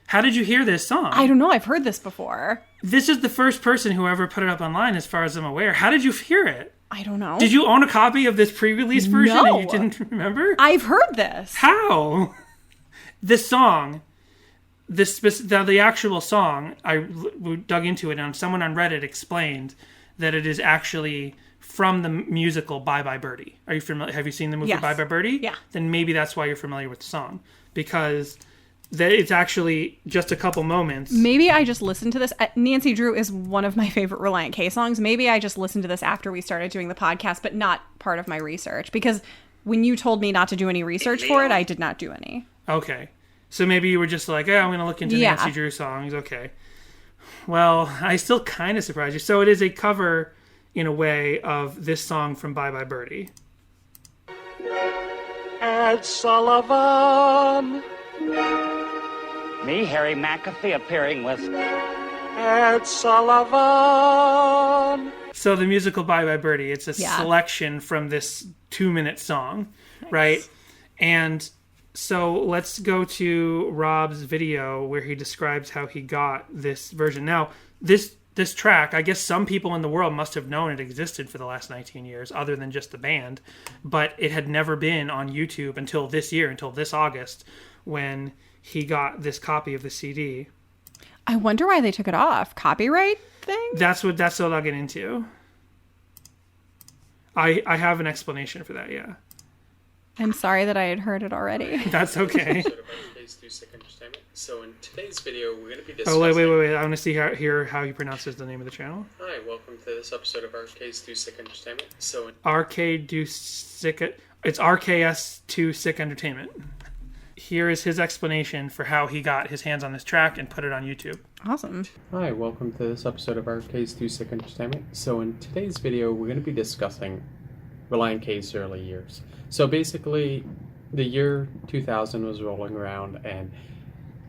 S2: How did you hear this song?
S1: I don't know. I've heard this before.
S2: This is the first person who ever put it up online, as far as I'm aware. How did you hear it?
S1: I don't know.
S2: Did you own a copy of this pre-release version
S1: No.
S2: and you didn't remember?
S1: I've heard this.
S2: How? This song, the actual song, I dug into it, and someone on Reddit explained that it is actually from the musical Bye Bye Birdie. Are you familiar? Have you seen the movie
S1: Yes.
S2: Bye Bye Birdie?
S1: Yeah.
S2: Then maybe that's why you're familiar with the song, because that it's actually just a couple moments.
S1: Maybe I just listened to this. Nancy Drew is one of my favorite Relient K songs. Maybe I just listened to this after we started doing the podcast, but not part of my research. Because when you told me not to do any research for it, I did not do any.
S2: Okay. So maybe you were just like, I'm going to look into Nancy Drew songs. Okay. Well, I still kind of surprised you. So it is a cover, in a way, of this song from Bye Bye Birdie.
S5: Ed Sullivan.
S6: Me, Harry McAfee, appearing with
S5: Ed Sullivan.
S2: So the musical Bye Bye Birdie, it's a selection from this 2-minute song, right? And so let's go to Rob's video where he describes how he got this version. Now, this track, I guess some people in the world must have known it existed for the last 19 years, other than just the band, but it had never been on YouTube until this year, until this August, when he got this copy of the CD.
S1: I wonder why they took it off. Copyright thing?
S2: That's what I'll get into. I have an explanation for that, yeah.
S1: I'm sorry that I had heard it already.
S2: That's okay.
S7: So in today's video, we're going to be discussing...
S2: Oh, wait. I want to hear how he pronounces the name of the channel.
S7: Hi, welcome to this episode of Arcades Do Sick Entertainment. So
S2: Arcade Do Sick... It's RKS 2 Sick Entertainment. Here is his explanation for how he got his hands on this track and put it on YouTube.
S1: Awesome.
S7: Hi, welcome to this episode of Arcades Do Sick Entertainment. So in today's video, we're going to be discussing Relient K's early years. So basically, the year 2000 was rolling around, and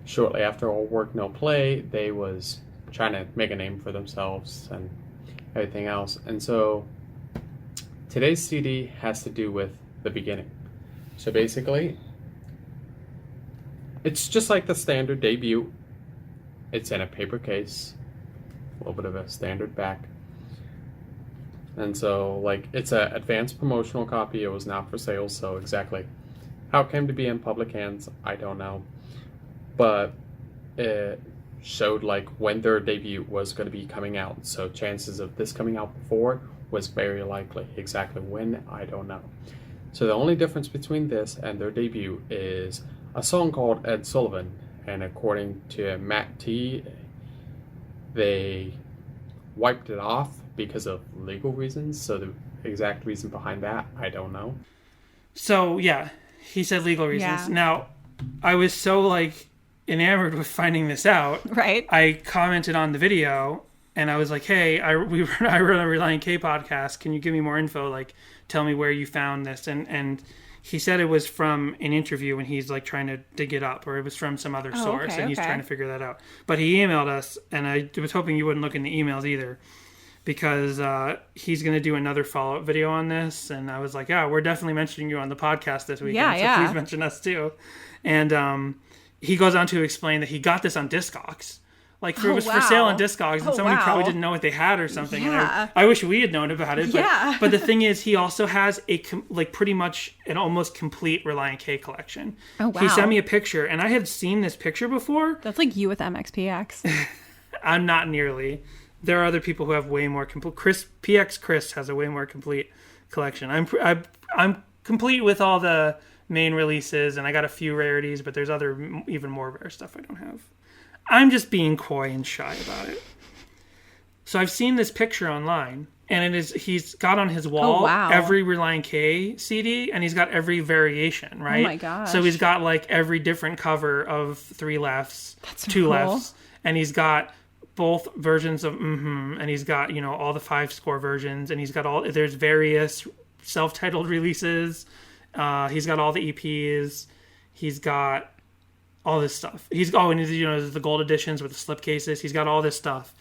S7: shortly after All Work No Play, they was trying to make a name for themselves and everything else. And so today's CD has to do with the beginning. So basically, it's just like the standard debut. It's in a paper case, a little bit of a standard back. And so, like, it's an advanced promotional copy. It was not for sale, so exactly how it came to be in public hands, I don't know. But it showed, like, when their debut was going to be coming out. So chances of this coming out before was very likely. Exactly when, I don't know. So the only difference between this and their debut is a song called Ed Sullivan. And according to Matt T, they wiped it off because of legal reasons. So the exact reason behind that, I don't know.
S2: So, yeah, he said legal reasons. Yeah. Now, I was so, like, enamored with finding this out.
S1: Right.
S2: I commented on the video, and I was like, hey, I wrote a Relient K podcast. Can you give me more info? Like, tell me where you found this. And he said it was from an interview, and he's, like, trying to dig it up, or it was from some other source, and he's trying to figure that out. But he emailed us, and I was hoping you wouldn't look in the emails either, because he's going to do another follow-up video on this. And I was like, yeah, we're definitely mentioning you on the podcast this weekend, so please mention us too. And he goes on to explain that he got this on Discogs. Like, it was for sale on Discogs, and somebody probably didn't know what they had or something.
S1: Yeah.
S2: And I wish we had known about it. But,
S1: yeah.
S2: But the thing is, he also has pretty much an almost complete Relient K collection.
S1: Oh, wow.
S2: He sent me a picture, and I had seen this picture before.
S1: That's like you with MXPX.
S2: I'm not nearly. There are other people who have way more complete. Chris has a way more complete collection. I'm complete with all the main releases, and I got a few rarities, but there's other even more rare stuff I don't have. I'm just being coy and shy about it. So I've seen this picture online, and he's got on his wall every Relient K CD, and he's got every variation, right?
S1: Oh my gosh.
S2: So he's got, like, every different cover of 3 Lefts,
S1: That's so
S2: 2
S1: cool.
S2: Lefts, and he's got both versions of and he's got, you know, all the 5-score versions, and he's got there's various self-titled releases. He's got all the EPs. He's got all this stuff. And you know, the gold editions with the slipcases. He's got all this stuff.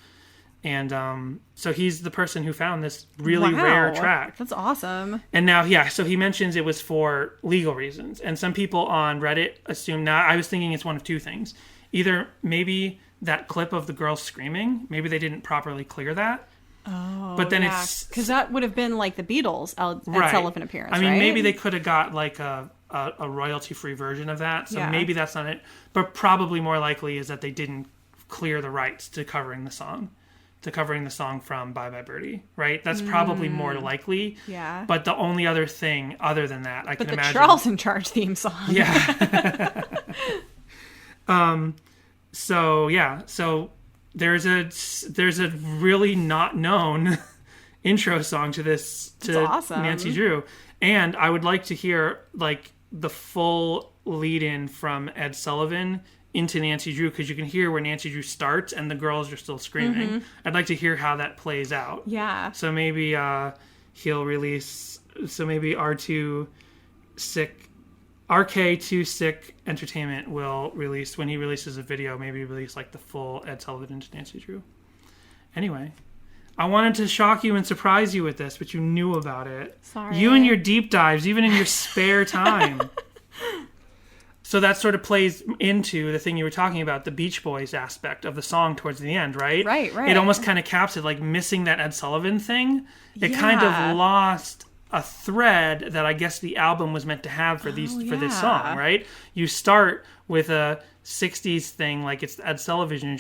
S2: And so he's the person who found this really rare track.
S1: That's awesome.
S2: And now, so he mentions it was for legal reasons. And some people on Reddit assume now, I was thinking it's one of two things. Either maybe that clip of the girl screaming, maybe they didn't properly clear that.
S1: Oh,
S2: but then
S1: it's because that would have been like the Beatles Ed Sullivan appearance.
S2: I mean,
S1: right?
S2: maybe they could have got like a royalty-free version of that. So maybe that's not it. But probably more likely is that they didn't clear the rights to covering the song from Bye Bye Birdie. Right? That's probably more likely.
S1: Yeah.
S2: But the only other thing other than that, I can imagine.
S1: But the Charles in Charge theme song.
S2: Yeah. So there's a really not known intro song to this, to
S1: awesome.
S2: Nancy Drew. And I would like to hear like the full lead in from Ed Sullivan into Nancy Drew, because you can hear where Nancy Drew starts and the girls are still screaming. I'd like to hear how that plays out.
S1: Yeah.
S2: So maybe he'll release. So maybe RK2 Sick Entertainment will release, when he releases a video, maybe release like the full Ed Sullivan into Nancy Drew. Anyway, I wanted to shock you and surprise you with this, but you knew about it.
S1: Sorry.
S2: You and your deep dives, even in your spare time. So that sort of plays into the thing you were talking about, the Beach Boys aspect of the song towards the end, right?
S1: Right.
S2: It almost kind of caps it, like missing that Ed Sullivan thing. It kind
S1: Yeah.
S2: of lost a thread that I guess the album was meant to have for this song, right? You start with a 60s thing, like it's the Ed Sullivan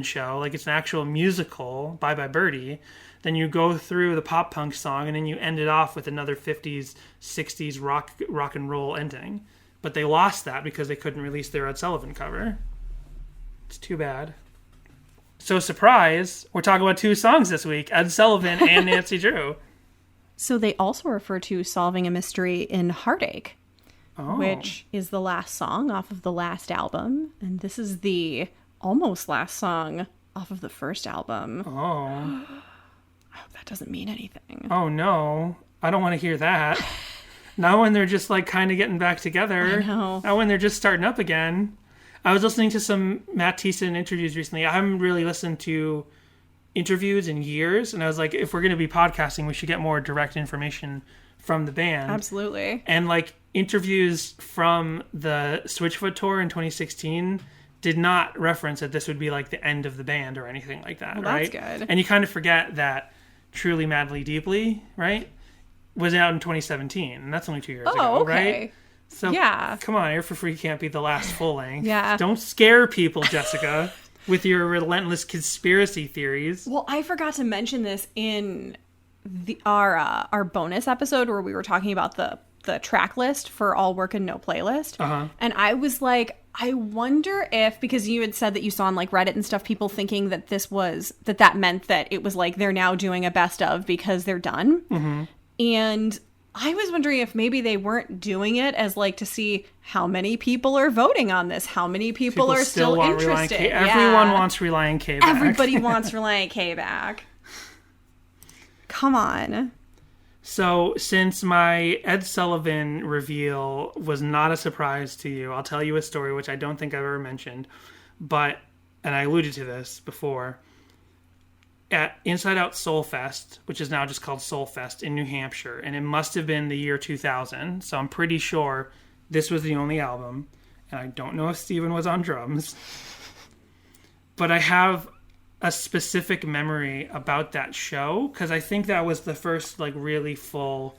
S2: show, like it's an actual musical, Bye Bye Birdie. Then you go through the pop punk song, and then you end it off with another 50s, 60s rock and roll ending. But they lost that because they couldn't release their Ed Sullivan cover. It's too bad. So surprise, we're talking about 2 songs this week, Ed Sullivan and Nancy Drew.
S1: So they also refer to solving a mystery in Heartache, which is the last song off of the last album. And this is the almost last song off of the first album.
S2: Oh.
S1: I hope that doesn't mean anything.
S2: Oh no, I don't want to hear that. Not when they're just like kind of getting back together.
S1: I know.
S2: Not when they're just starting up again. I was listening to some Matt Thiessen interviews recently. I haven't really listened to interviews in years, and I was like, if we're going to be podcasting, we should get more direct information from the band.
S1: Absolutely.
S2: And like interviews from the Switchfoot tour in 2016 did not reference that this would be like the end of the band or anything like that,
S1: Well,
S2: right?
S1: that's good.
S2: And you kind of forget that Truly Madly Deeply, right, was out in 2017, and that's only 2 years ago,
S1: okay.
S2: right? So
S1: Yeah.
S2: come on, Air for Free can't be the last full length.
S1: Yeah.
S2: Don't scare people, Jessica, with your relentless conspiracy theories.
S1: Well, I forgot to mention this in our bonus episode where we were talking about the track list for All Work and No Playlist. And I was like, I wonder if, because you had said that you saw on like Reddit and stuff, people thinking that that meant that it was like they're now doing a best of because they're done. And I was wondering if maybe they weren't doing it as like to see how many people are voting on this, how many people are still
S2: want
S1: interested.
S2: Everyone wants Relient K back.
S1: Everybody wants Relient K back. Come on.
S2: So, since my Ed Sullivan reveal was not a surprise to you, I'll tell you a story which I don't think I've ever mentioned, and I alluded to this before. At Inside Out Soul Fest, which is now just called Soul Fest in New Hampshire, and it must have been the year 2000, so I'm pretty sure this was the only album, and I don't know if Steven was on drums, but I have a specific memory about that show, because I think that was the first like really full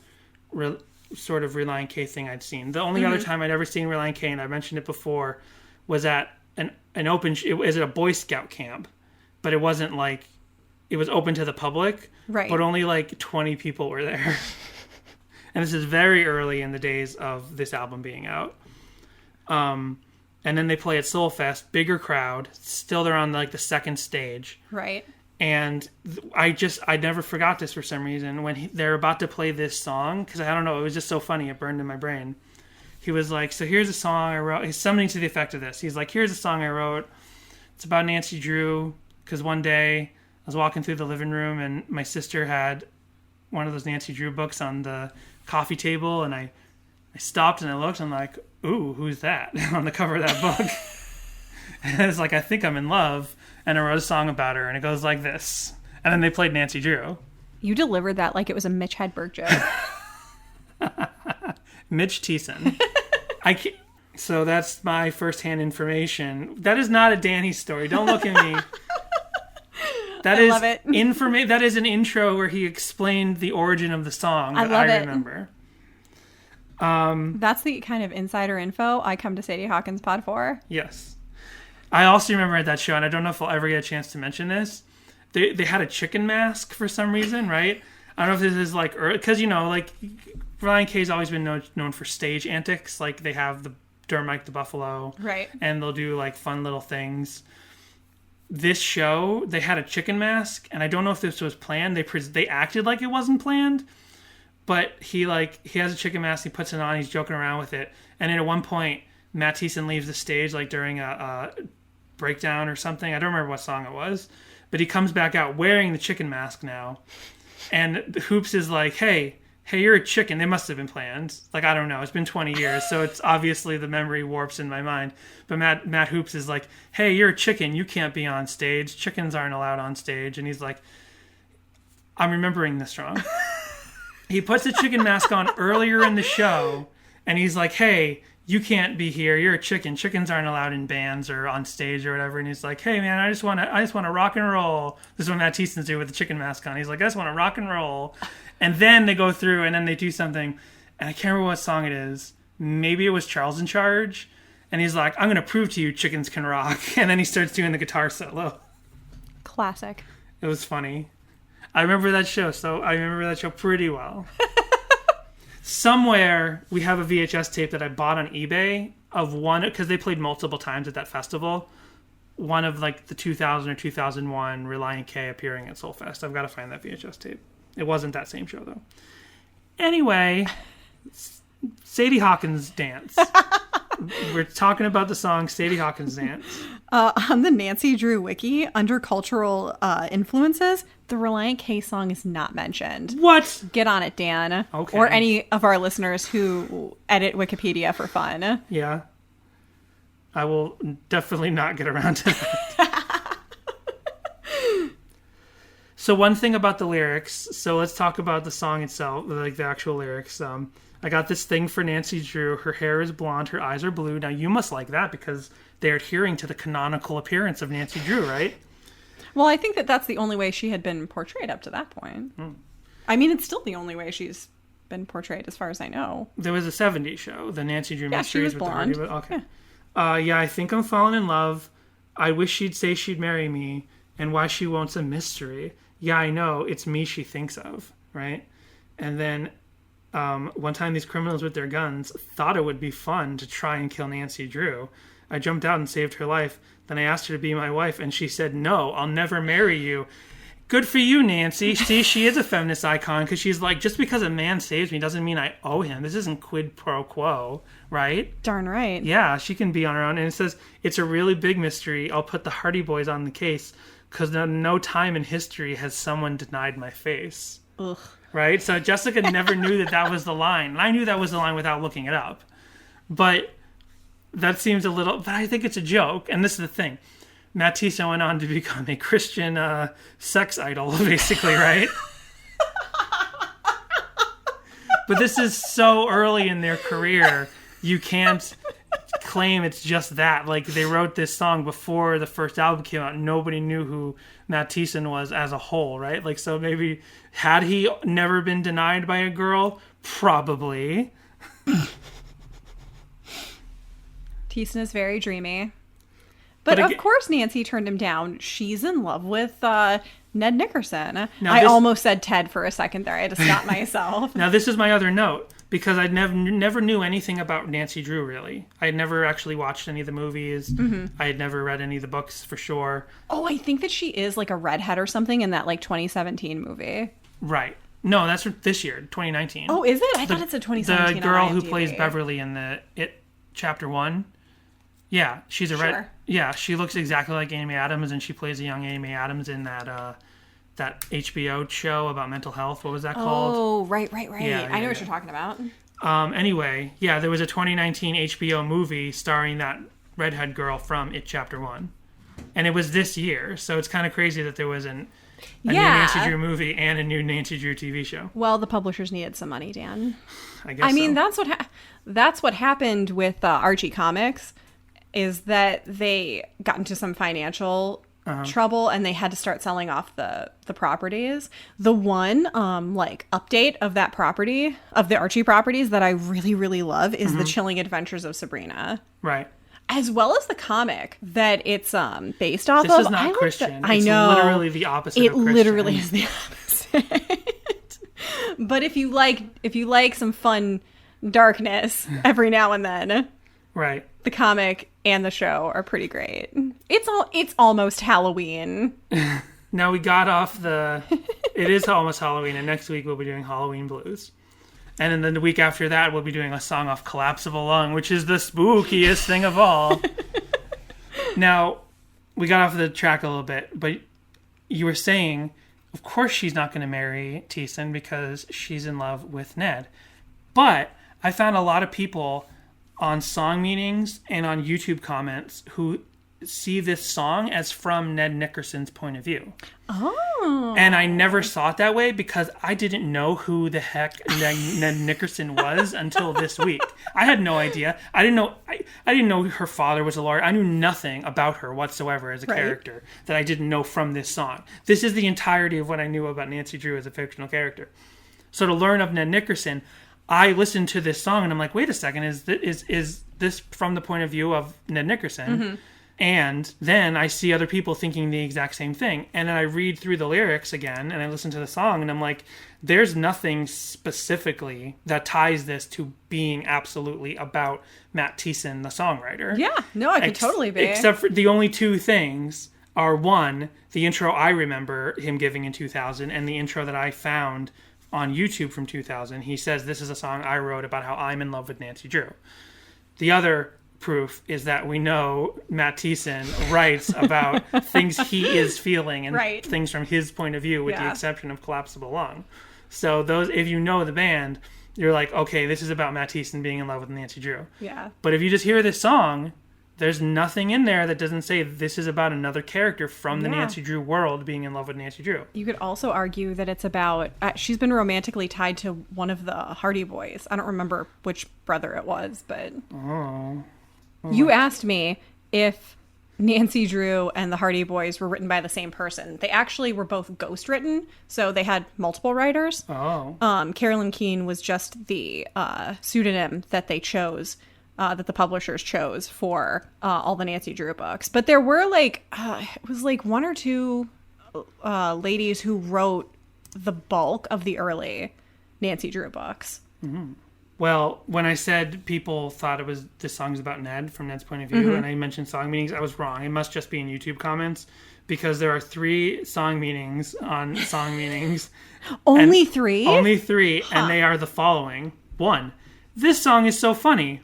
S2: sort of Relient K thing I'd seen. The only other time I'd ever seen Relient K, and I mentioned it before, was at an open, it was at a Boy Scout camp, but it wasn't like, it was open to the public,
S1: Right.
S2: but only like 20 people were there. And this is very early in the days of this album being out. And then they play at Soul Fest, bigger crowd. Still, they're on like the second stage.
S1: Right.
S2: And I never forgot this for some reason. When they're about to play this song, because I don't know, it was just so funny. It burned in my brain. He was like, so here's a song I wrote. He's something to the effect of this. He's like, here's a song I wrote. It's about Nancy Drew, because one day I was walking through the living room and my sister had one of those Nancy Drew books on the coffee table, and I stopped and I looked and I'm like, ooh, who's that on the cover of that book? And I was like, I think I'm in love, and I wrote a song about her, and it goes like this. And then they played Nancy Drew.
S1: You delivered that like it was a Mitch Hedberg joke.
S2: Mitch Thiessen. So that's my firsthand information. That is not a Danny story. Don't look at me. I love it. That is an intro where he explained the origin of the song that I remember.
S1: That's the kind of insider info I come to Sadie Hawkins Pod for.
S2: Yes. I also remember at that show, and I don't know if I'll ever get a chance to mention this, they had a chicken mask for some reason, right? I don't know if this is like, because, you know, like, Relient K's always been known for stage antics. Like, they have the Mike the Buffalo.
S1: Right.
S2: And they'll do like fun little things. This show, they had a chicken mask, and I don't know if this was planned. They acted like it wasn't planned, but he has a chicken mask. He puts it on. He's joking around with it, and then at one point, Matt Thiessen leaves the stage like during a breakdown or something. I don't remember what song it was, but he comes back out wearing the chicken mask now, and Hoops is like, "Hey, you're a chicken." They must have been planned. Like, I don't know. It's been 20 years, so it's obviously the memory warps in my mind. But Matt Hoops is like, "Hey, you're a chicken. You can't be on stage. Chickens aren't allowed on stage." And he's like, "I'm remembering this wrong." He puts the chicken mask on earlier in the show, and he's like, "Hey, you can't be here. You're a chicken. Chickens aren't allowed in bands or on stage or whatever." And he's like, "Hey, man, I just want to rock and roll." This is what Matt Thiessen do with the chicken mask on. He's like, "I just want to rock and roll." And then they go through and then they do something, and I can't remember what song it is. Maybe it was Charles in Charge. And he's like, "I'm going to prove to you chickens can rock." And then he starts doing the guitar solo.
S1: Classic.
S2: It was funny. I remember that show pretty well. Somewhere we have a VHS tape that I bought on eBay of one, because they played multiple times at that festival. One of like the 2000 or 2001 Relient K appearing at Soulfest. I've got to find that VHS tape. It wasn't that same show though. Anyway, Sadie Hawkins Dance. We're talking about the song Sadie Hawkins Dance.
S1: On the Nancy Drew wiki, under cultural influences, the Relient K song is not mentioned.
S2: What?
S1: Get on it, Dan.
S2: Okay.
S1: Or any of our listeners who edit Wikipedia for fun.
S2: Yeah. I will definitely not get around to that. So one thing about the lyrics. So let's talk about the song itself, like the actual lyrics. I got this thing for Nancy Drew. Her hair is blonde. Her eyes are blue. Now, you must like that because they're adhering to the canonical appearance of Nancy Drew, right?
S1: Well, I think that's the only way she had been portrayed up to that point. I mean, it's still the only way she's been portrayed as far as I know.
S2: There was a 70s show, the Nancy Drew Mysteries.
S1: She was
S2: with
S1: blonde.
S2: The Hardy, okay. Yeah, I think I'm falling in love. I wish she'd say she'd marry me. And why she won't's a mystery. Yeah, I know. It's me she thinks of, right? And then one time these criminals with their guns thought it would be fun to try and kill Nancy Drew. I jumped out and saved her life. Then I asked her to be my wife, and she said, "No, I'll never marry you." Good for you, Nancy. See, she is a feminist icon because she's like, just because a man saves me doesn't mean I owe him. This isn't quid pro quo, right?
S1: Darn right.
S2: Yeah, she can be on her own. And it says, "It's a really big mystery. I'll put the Hardy Boys on the case because no time in history has someone denied my face."
S1: Ugh.
S2: Right? So Jessica never knew that was the line. And I knew that was the line without looking it up. But that seems a little... But I think it's a joke. And this is the thing. Matt Thiessen went on to become a Christian sex idol, basically, right? But this is so early in their career, you can't claim it's just that. Like, they wrote this song before the first album came out. Nobody knew who Matt Thiessen was as a whole, right? Like, so maybe, had he never been denied by a girl? Probably.
S1: Thiessen is very dreamy. But of course Nancy turned him down. She's in love with Ned Nickerson. Almost said Ted for a second there. I had to stop myself.
S2: Now, this is my other note, because I never knew anything about Nancy Drew, really. I had never actually watched any of the movies. Mm-hmm. I had never read any of the books, for sure.
S1: Oh, I think that she is like a redhead or something in that like 2017 movie.
S2: Right. No, that's from this year, 2019.
S1: Oh, is it? I thought it's a 2017.
S2: The girl who plays Beverly in the It Chapter 1. Yeah, she's a red. Yeah, she looks exactly like Amy Adams, and she plays a young Amy Adams in that HBO show about mental health. What was that called?
S1: Oh, right.
S2: Yeah,
S1: I know what you're talking about.
S2: Anyway, yeah, there was a 2019 HBO movie starring that redhead girl from It Chapter 1. And it was this year, so it's kind of crazy that there was a new Nancy Drew movie and a new Nancy Drew TV show.
S1: Well, the publishers needed some money, Dan.
S2: I guess
S1: that's what happened with Archie Comics, is that they got into some financial trouble and they had to start selling off the properties. The one update of that property, of the Archie properties, that I really, really love is The Chilling Adventures of Sabrina.
S2: Right.
S1: As well as the comic that it's based off of.
S2: This is not Christian. I know. It's literally the opposite of Christian. It literally
S1: is the opposite. But if you like some fun darkness every now and then.
S2: Right.
S1: The comic and the show are pretty great. It's almost Halloween.
S2: Now we got off the... It is almost Halloween, and next week we'll be doing Halloween Blues. And then the week after that, we'll be doing a song off Collapsible Lung, which is the spookiest thing of all. Now, we got off the track a little bit, but you were saying, of course she's not going to marry Thiessen because she's in love with Ned. But I found a lot of people on song meetings and on YouTube comments who see this song as from Ned Nickerson's point of view.
S1: Oh.
S2: And I never saw it that way because I didn't know who the heck Ned Nickerson was until this week. I had no idea. I didn't know her father was a lawyer. I knew nothing about her whatsoever as a character that I didn't know from this song. This is the entirety of what I knew about Nancy Drew as a fictional character. So to learn of Ned Nickerson, I listened to this song and I'm like, wait a second, is this from the point of view of Ned Nickerson? Mm-hmm. And then I see other people thinking the exact same thing. And then I read through the lyrics again and I listen to the song and I'm like, there's nothing specifically that ties this to being absolutely about Matt Thiessen, the songwriter.
S1: Yeah, no, I could totally be.
S2: Except for the only two things are, one, the intro I remember him giving in 2000 and the intro that I found on YouTube from 2000. He says, this is a song I wrote about how I'm in love with Nancy Drew. The other proof is that we know Matt Thiessen writes about things he is feeling and things from his point of view, with the exception of Collapsible Lung. So those, if you know the band, you're like, okay, this is about Matt Thiessen being in love with Nancy Drew.
S1: Yeah.
S2: But if you just hear this song, there's nothing in there that doesn't say this is about another character from the Nancy Drew world being in love with Nancy Drew.
S1: You could also argue that it's about... she's been romantically tied to one of the Hardy Boys. I don't remember which brother it was, but...
S2: Oh.
S1: You asked me if Nancy Drew and the Hardy Boys were written by the same person. They actually were both ghostwritten, so they had multiple writers.
S2: Oh.
S1: Carolyn Keene was just the pseudonym that they chose, that the publishers chose for all the Nancy Drew books. But there were it was one or two ladies who wrote the bulk of the early Nancy Drew books.
S2: Mm-hmm. Well, when I said people thought it was this song's about Ned from Ned's point of view, and I mentioned song meanings, I was wrong. It must just be in YouTube comments because there are 3 song meanings on song meanings.
S1: Only 3?
S2: Only 3, and they are the following. 1, this song is so funny.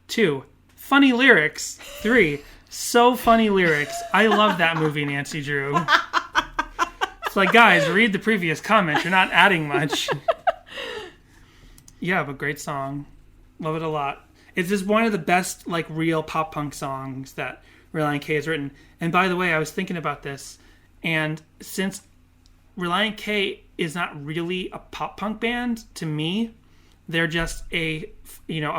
S2: 2, funny lyrics. 3, so funny lyrics. I love that movie, Nancy Drew. It's like, guys, read the previous comment. You're not adding much. Yeah, but great song. Love it a lot. It's just one of the best, real pop punk songs that Relient K has written. And by the way, I was thinking about this, and since Relient K is not really a pop punk band, to me, they're just a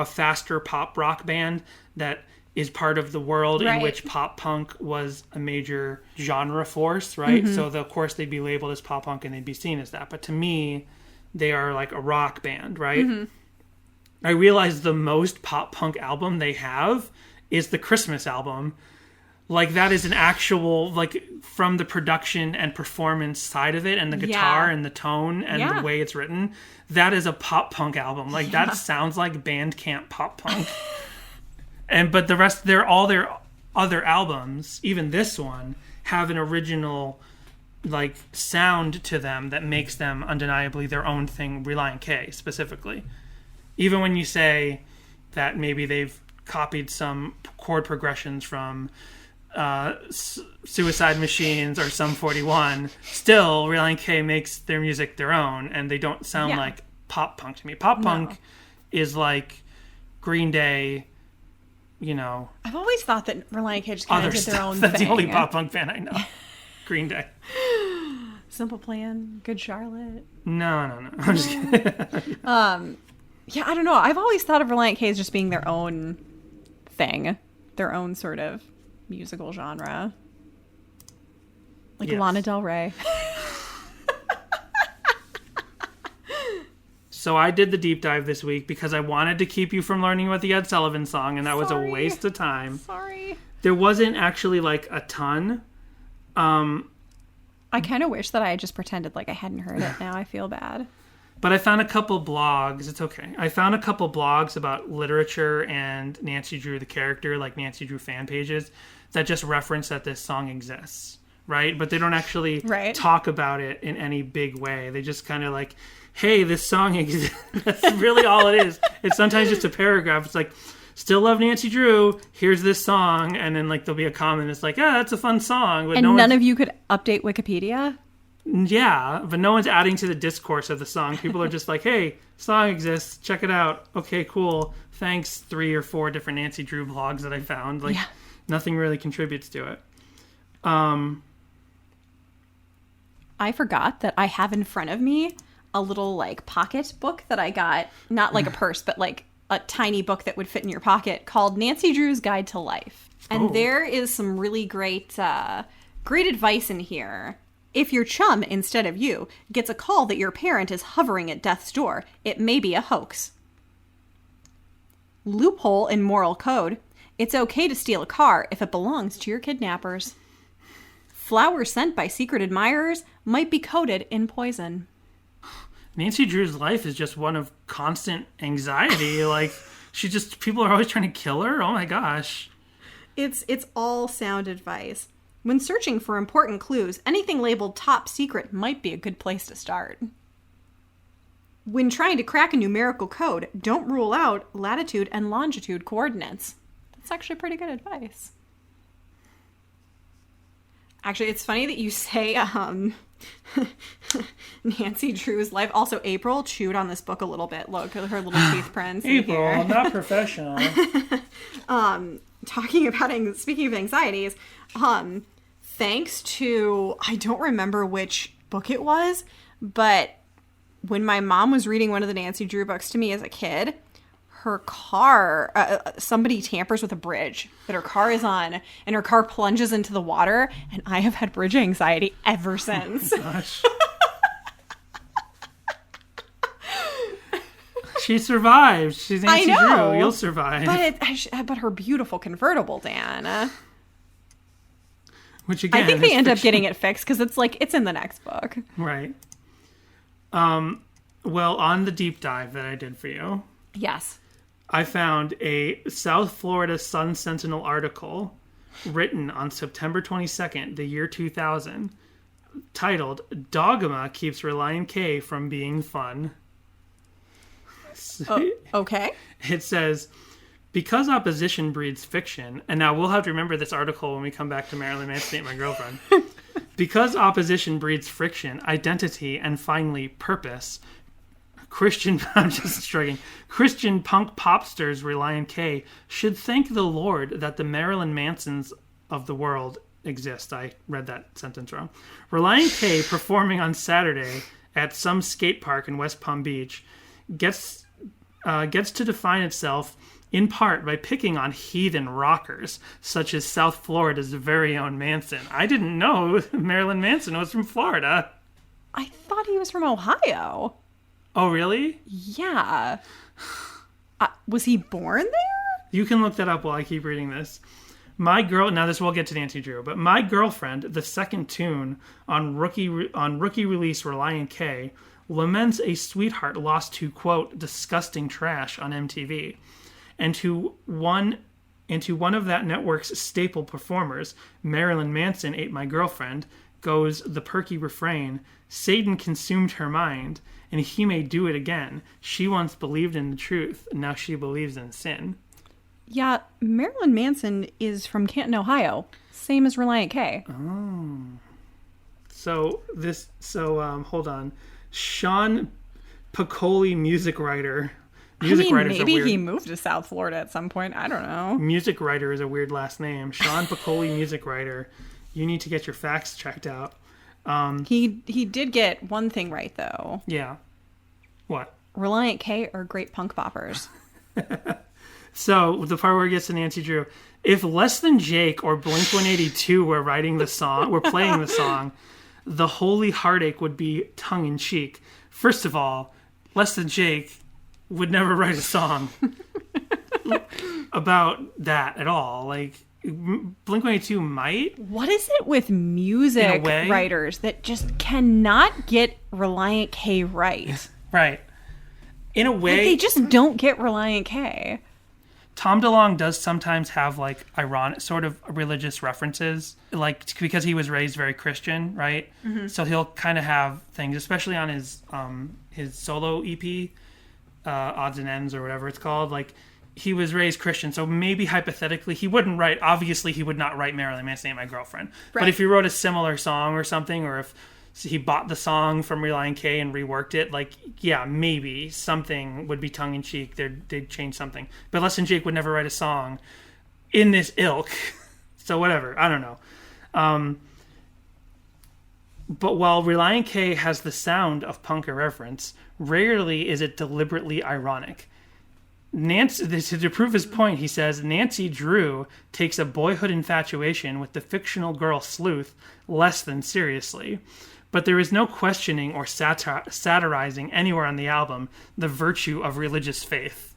S2: faster pop rock band that is part of the world in which pop punk was a major genre force, right? Mm-hmm. So, of course, they'd be labeled as pop punk and they'd be seen as that. But to me, they are like a rock band, right? Mm-hmm. I realize the most pop punk album they have is the Christmas album. That is an actual, from the production and performance side of it and the guitar and the tone and the way it's written, that is a pop punk album. That sounds like Bandcamp pop punk. But the rest, all their other albums, even this one, have an original sound to them that makes them undeniably their own thing, Relient K specifically. Even when you say that maybe they've copied some chord progressions from Suicide Machines or Sum 41, still Relient K makes their music their own, and they don't sound like pop punk to me. Pop punk is like Green Day,
S1: I've always thought that Relient K just kind of did their own
S2: That's
S1: thing.
S2: the only pop punk band I know. Green Day.
S1: Simple Plan, Good Charlotte.
S2: No. I'm just kidding.
S1: I don't know. I've always thought of Relient K as just being their own thing, their own sort of musical genre. Lana Del Rey.
S2: So I did the deep dive this week because I wanted to keep you from learning about the Ed Sullivan song, and that was a waste of time.
S1: Sorry.
S2: There wasn't actually a ton.
S1: I kind of wish that I had just pretended like I hadn't heard it. Now I feel bad.
S2: But I found a couple blogs. It's okay. I found a couple blogs about literature and Nancy Drew, the character, like Nancy Drew fan pages, that just reference that this song exists, right? But they don't actually talk about it in any big way. They just kind of like, hey, this song exists. That's really all it is. It's sometimes just a paragraph. It's like, still love Nancy Drew. Here's this song. And then like there'll be a comment. It's like, that's a fun song. But
S1: and none of you could update Wikipedia?
S2: Yeah, but no one's adding to the discourse of the song. People are just like, hey, song exists. Check it out. Okay, cool. Thanks, 3 or 4 different Nancy Drew blogs that I found. Like, nothing really contributes to it.
S1: I forgot that I have in front of me a little, like, pocket book that I got. Not like a purse, but like a tiny book that would fit in your pocket called Nancy Drew's Guide to Life. And there is some really great advice in here. If your chum, instead of you, gets a call that your parent is hovering at death's door, it may be a hoax. Loophole in moral code. It's okay to steal a car if it belongs to your kidnappers. Flowers sent by secret admirers might be coated in poison.
S2: Nancy Drew's life is just one of constant anxiety. Like, people are always trying to kill her. Oh my gosh.
S1: It's all sound advice. When searching for important clues, anything labeled top secret might be a good place to start. When trying to crack a numerical code, don't rule out latitude and longitude coordinates. That's actually pretty good advice. Actually, it's funny that you say Nancy Drew's life. Also, April chewed on this book a little bit. Look at her little teeth prints.
S2: April, not professional.
S1: Speaking of anxieties, thanks to, I don't remember which book it was, but when my mom was reading one of the Nancy Drew books to me as a kid, her car, somebody tampers with a bridge that her car is on, and her car plunges into the water, and I have had bridge anxiety ever since.
S2: Oh my gosh. She survived. She's Nancy Drew. You'll survive.
S1: But her beautiful convertible, Dan.
S2: Which again,
S1: I think they end up getting it fixed because it's in the next book.
S2: Right. Well, on the deep dive that I did for you.
S1: Yes.
S2: I found a South Florida Sun Sentinel article written on September 22nd, the year 2000, titled, Dogma Keeps Relient K from Being Fun.
S1: Okay.
S2: It says, because opposition breeds fiction, and now we'll have to remember this article when we come back to Marilyn Manson, My Girlfriend. Because opposition breeds friction, identity, and finally purpose, Christian punk popsters Relient K should thank the Lord that the Marilyn Mansons of the world exist. I read that sentence wrong. Relient K, performing on Saturday at some skate park in West Palm Beach, gets to define itself in part by picking on heathen rockers, such as South Florida's very own Manson. I didn't know Marilyn Manson was from Florida.
S1: I thought he was from Ohio.
S2: Oh, really?
S1: Yeah. Was he born there?
S2: You can look that up while I keep reading this. Now this will get to Nancy Drew, but My Girlfriend, the second tune on rookie release Relient K, laments a sweetheart lost to, quote, disgusting trash on MTV, and to one of that network's staple performers, Marilyn Manson ate my girlfriend, goes the perky refrain, Satan consumed her mind, and he may do it again. She once believed in the truth, and now she believes in sin.
S1: Yeah, Marilyn Manson is from Canton, Ohio. Same as Relient K.
S2: Oh. So hold on. Sean Piccoli, music writer.
S1: Maybe he moved to South Florida at some point. I don't know.
S2: Music writer is a weird last name. Sean Piccoli, music writer. You need to get your facts checked out.
S1: He did get one thing right, though.
S2: Yeah. What?
S1: Relient K are great punk boppers.
S2: So, the part where it gets to Nancy Drew. If Less Than Jake or Blink-182 were playing the song, the holy heartache would be tongue-in-cheek. First of all, Less Than Jake would never write a song about that at all. Like, Blink-182 might.
S1: What is it with music writers that just cannot get Relient K right?
S2: Right. In a way,
S1: Like, they just don't get Relient K.
S2: Tom DeLonge does sometimes have like ironic sort of religious references, like because he was raised very Christian, right? Mm-hmm. So he'll kind of have things, especially on his solo EP, Odds and Ends or whatever it's called. Like he was raised Christian, so maybe hypothetically he wouldn't write. Obviously, he would not write "Marilyn Manson Ain't My Girlfriend." Right. But if he wrote a similar song or something, or if he bought the song from Relient K and reworked it, like, yeah, maybe something would be tongue-in-cheek. They'd change something. But Less Than Jake would never write a song in this ilk. So whatever. I don't know. But while Relient K has the sound of punk irreverence, rarely is it deliberately ironic. To prove his point, he says, Nancy Drew takes a boyhood infatuation with the fictional girl Sleuth less than seriously. But there is no questioning or satirizing anywhere on the album the virtue of religious faith.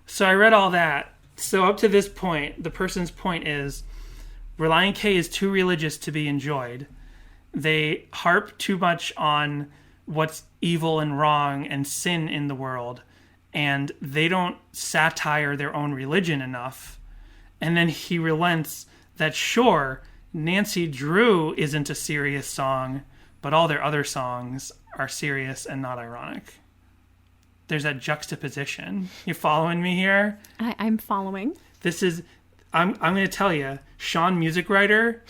S2: So I read all that. So up to this point, the person's point is Relient K is too religious to be enjoyed. They harp too much on what's evil and wrong and sin in the world, and they don't satire their own religion enough. And then he relents that, sure, Nancy Drew isn't a serious song, but all their other songs are serious and not ironic. There's that juxtaposition. You following me here?
S1: I'm following.
S2: I'm going to tell you, Sean, music writer,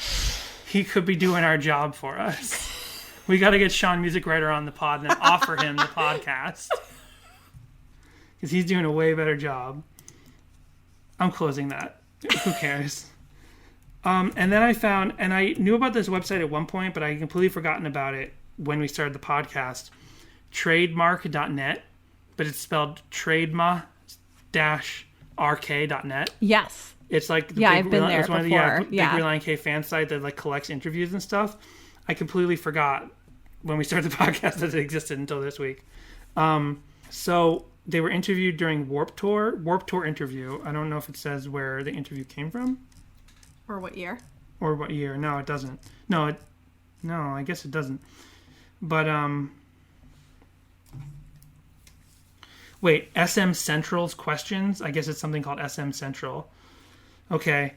S2: he could be doing our job for us. We got to get Sean, music writer, on the pod and then offer him the podcast. Because he's doing a way better job. I'm closing that. Who cares? And then I found, and I knew about this website at one point, but I had completely forgotten about it when we started the podcast, trademark.net, but it's spelled tradema-rk.net.
S1: Yes.
S2: It's like
S1: I've been there before.
S2: Big Relient K fan site that like collects interviews and stuff. I completely forgot when we started the podcast that it existed until this week. So they were interviewed during Warped Tour interview. I don't know if it says where the interview came from.
S1: Or what year?
S2: No, it doesn't. No, I guess it doesn't. But, wait, SM Central's questions? I guess it's something called SM Central. Okay.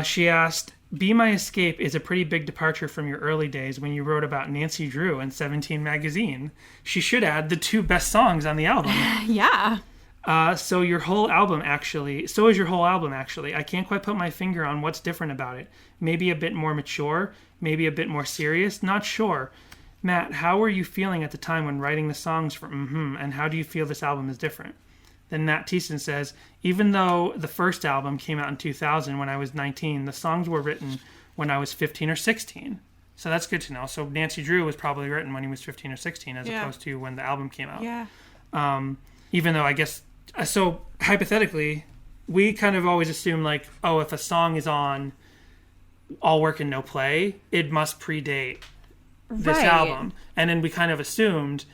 S2: She asked, Be My Escape is a pretty big departure from your early days when you wrote about Nancy Drew in 17 magazine. She should add the 2 best songs on the album.
S1: Yeah.
S2: So is your whole album, actually. I can't quite put my finger on what's different about it. Maybe a bit more mature, maybe a bit more serious, not sure. Matt, how were you feeling at the time when writing the songs for and how do you feel this album is different? Then Matt Thiessen says, even though the first album came out in 2000 when I was 19, the songs were written when I was 15 or 16. So that's good to know. So Nancy Drew was probably written when he was 15 or 16 as opposed to when the album came out.
S1: Yeah.
S2: Even though I guess... So, hypothetically, we kind of always assume, like, oh, if a song is on All Work and No Play, it must predate this album. And then we kind of assumed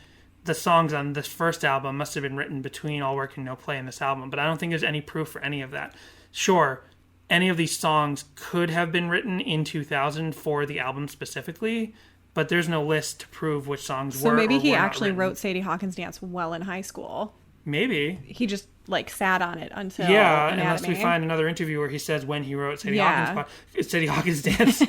S2: the songs on this first album must have been written between All Work and No Play and this album. But I don't think there's any proof for any of that. Sure, any of these songs could have been written in 2000 for the album specifically, but there's no list to prove which songs were.
S1: So maybe he
S2: were
S1: actually wrote Sadie Hawkins Dance well in high school.
S2: Maybe.
S1: He just, like, sat on it until Anatomy.
S2: Unless we find another interview where he says when he wrote Sadie Hawkins Dance.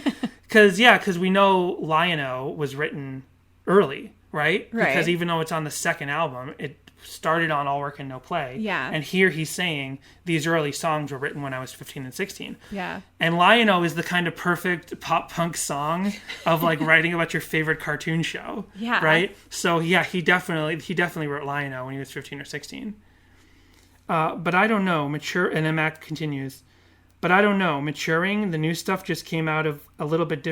S2: Because we know Lion-O was written early, right? Because even though it's on the second album, it started on All Work and No Play.
S1: Yeah.
S2: And here he's saying these early songs were written when I was 15 and 16.
S1: Yeah.
S2: And Lion-O is the kind of perfect pop punk song of like writing about your favorite cartoon show.
S1: Yeah.
S2: Right? So yeah, he definitely wrote Lion-O when he was 15 or 16. But I don't know, and then Mac continues, but I don't know, maturing, the new stuff just came out of a little bit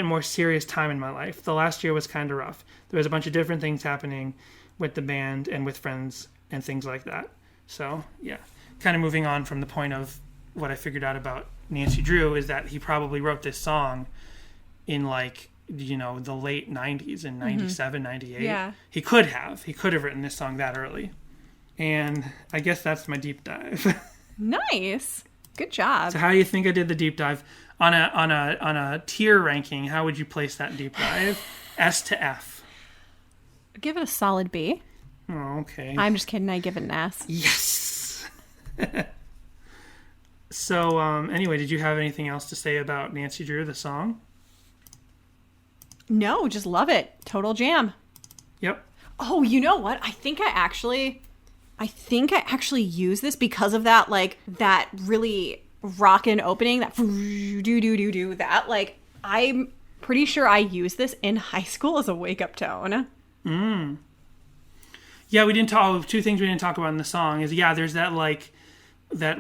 S2: more serious time in my life. The last year was kind of rough. There was a bunch of different things happening with the band and with friends and things like that. So, yeah. Kind of moving on from the point of what I figured out about Nancy Drew is that he probably wrote this song in, like, you know, the late 90s, in 97, 98.
S1: Yeah.
S2: He could have written this song that early. And I guess that's my deep dive.
S1: Nice. Good job.
S2: So how do you think I did the deep dive? On a tier ranking, how would you place that deep dive? S to F.
S1: Give it a solid B.
S2: Oh, okay.
S1: I'm just kidding. I give it an S.
S2: Yes. So, anyway, did you have anything else to say about Nancy Drew, the song?
S1: No, just love it. Total jam.
S2: Yep.
S1: Oh, you know what? I think I actually use this because of that, like, that really rockin' opening, that do, that, like, I'm pretty sure I used this in high school as a wake-up tone.
S2: Yeah, we didn't talk. Two things we didn't talk about in the song is there's that like that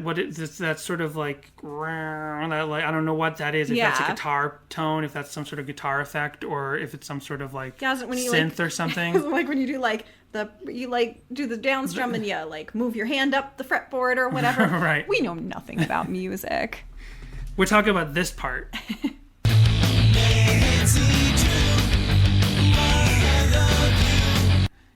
S2: sort of like that, like I don't know what that is. If that's a guitar tone, if that's some sort of guitar effect, or if it's some sort of like synth or something.
S1: Like when you do like do the down strum and you like move your hand up the fretboard or whatever.
S2: Right.
S1: We know nothing about music.
S2: We're talking about this part.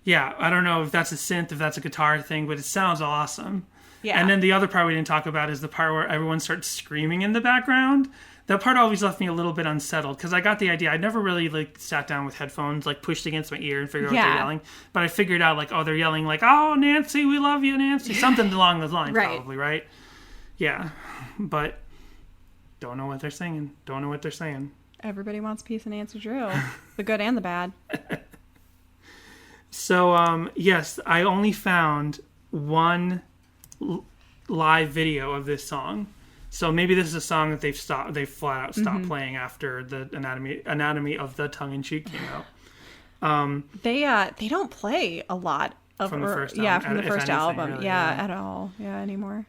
S2: Yeah, I don't know if that's a synth, if that's a guitar thing, but it sounds awesome. Yeah. And then the other part we didn't talk about is the part where everyone starts screaming in the background. That part always left me a little bit unsettled because I got the idea. I never really like sat down with headphones like pushed against my ear and figured out what they're yelling. But I figured out like, oh, they're yelling like, oh, Nancy, we love you, Nancy. Something along those lines, probably, right? Yeah. But don't know what they're singing. Don't know what they're saying.
S1: Everybody wants peace in Nancy Drew. The good and the bad.
S2: So, yes, I only found one live video of this song. So maybe this is a song that they've flat out stopped playing after the Anatomy of the Tongue-in-Cheek came out.
S1: They don't play a lot of
S2: from the first album.
S1: From the first album.
S2: Really,
S1: at all. Yeah, anymore.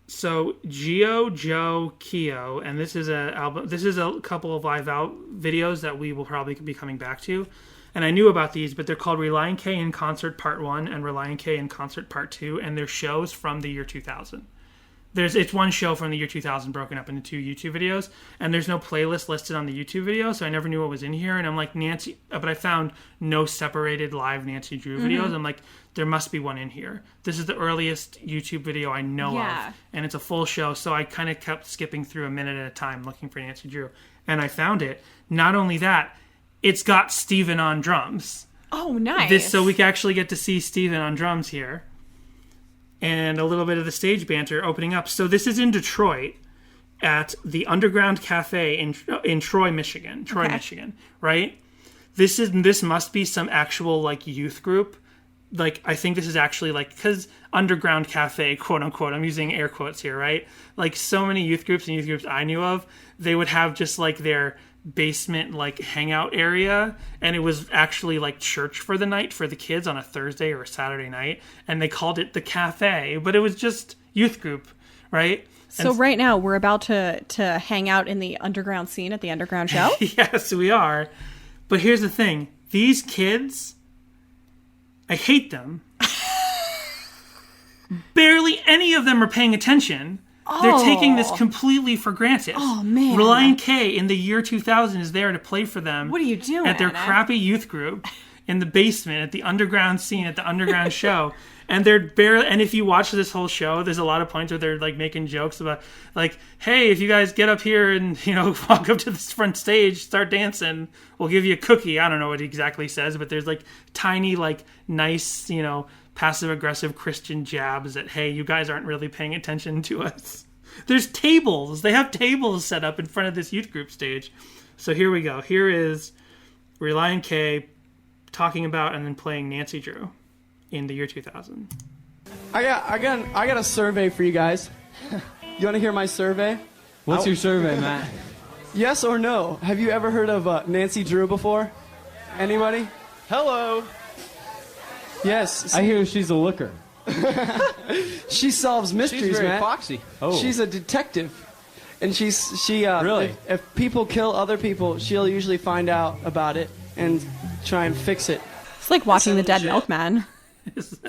S2: So Gio, Joe, Keo, and this is a album. This is a couple of live out videos that we will probably be coming back to. And I knew about these, but they're called Relient K in Concert Part 1 and Relient K in Concert Part 2, and they're shows from the year 2000. It's one show from the year 2000 broken up into 2 YouTube videos, and there's no playlist listed on the YouTube video, so I never knew what was in here. And I'm like, Nancy, but I found no separated live Nancy Drew videos. I'm like, there must be one in here. This is the earliest YouTube video I know of, and it's a full show, so I kind of kept skipping through a minute at a time looking for Nancy Drew, and I found it. Not only that, it's got Steven on drums.
S1: Oh, nice.
S2: So we can actually get to see Steven on drums here. And a little bit of the stage banter opening up. So this is in Detroit at the Underground Cafe in Troy, Michigan. Michigan, right? This must be some actual like youth group. Like I think this is actually like because Underground Cafe, quote unquote. I'm using air quotes here, right? Like so many youth groups and youth groups I knew of, they would have just like their basement like hangout area, and it was actually like church for the night for the kids on a Thursday or a Saturday night, and they called it the cafe, but it was just youth group, right?
S1: So right now we're about to hang out in the underground scene at the underground show.
S2: Yes, we are. But here's the thing: these kids, I hate them. Barely any of them are paying attention. They're taking this completely for granted.
S1: Oh, man.
S2: Relient K in the year 2000 is there to play for them.
S1: What are you doing?
S2: At their crappy youth group in the basement at the underground scene at the underground show. And they're barely. And if you watch this whole show, there's a lot of points where they're like making jokes about like, hey, if you guys get up here and walk up to this front stage, start dancing, we'll give you a cookie. I don't know what he exactly says, but there's like tiny like nice passive-aggressive Christian jabs at, hey, you guys aren't really paying attention to us. There's tables. They have tables set up in front of this youth group stage. So here we go. Here is Relient K talking about and then playing Nancy Drew in the year 2000.
S8: I got a survey for you guys. You want to hear my survey?
S9: What's your survey, Matt?
S8: Yes or no? Have you ever heard of Nancy Drew before? Anybody? Hello. Yes.
S9: I hear she's a looker.
S8: She solves mysteries,
S9: She's very
S8: Matt.
S9: foxy. Oh.
S8: She's a detective. And she
S9: really?
S8: If people kill other people, she'll usually find out about it and try and fix it.
S1: It's like watching the Dead Milkmen.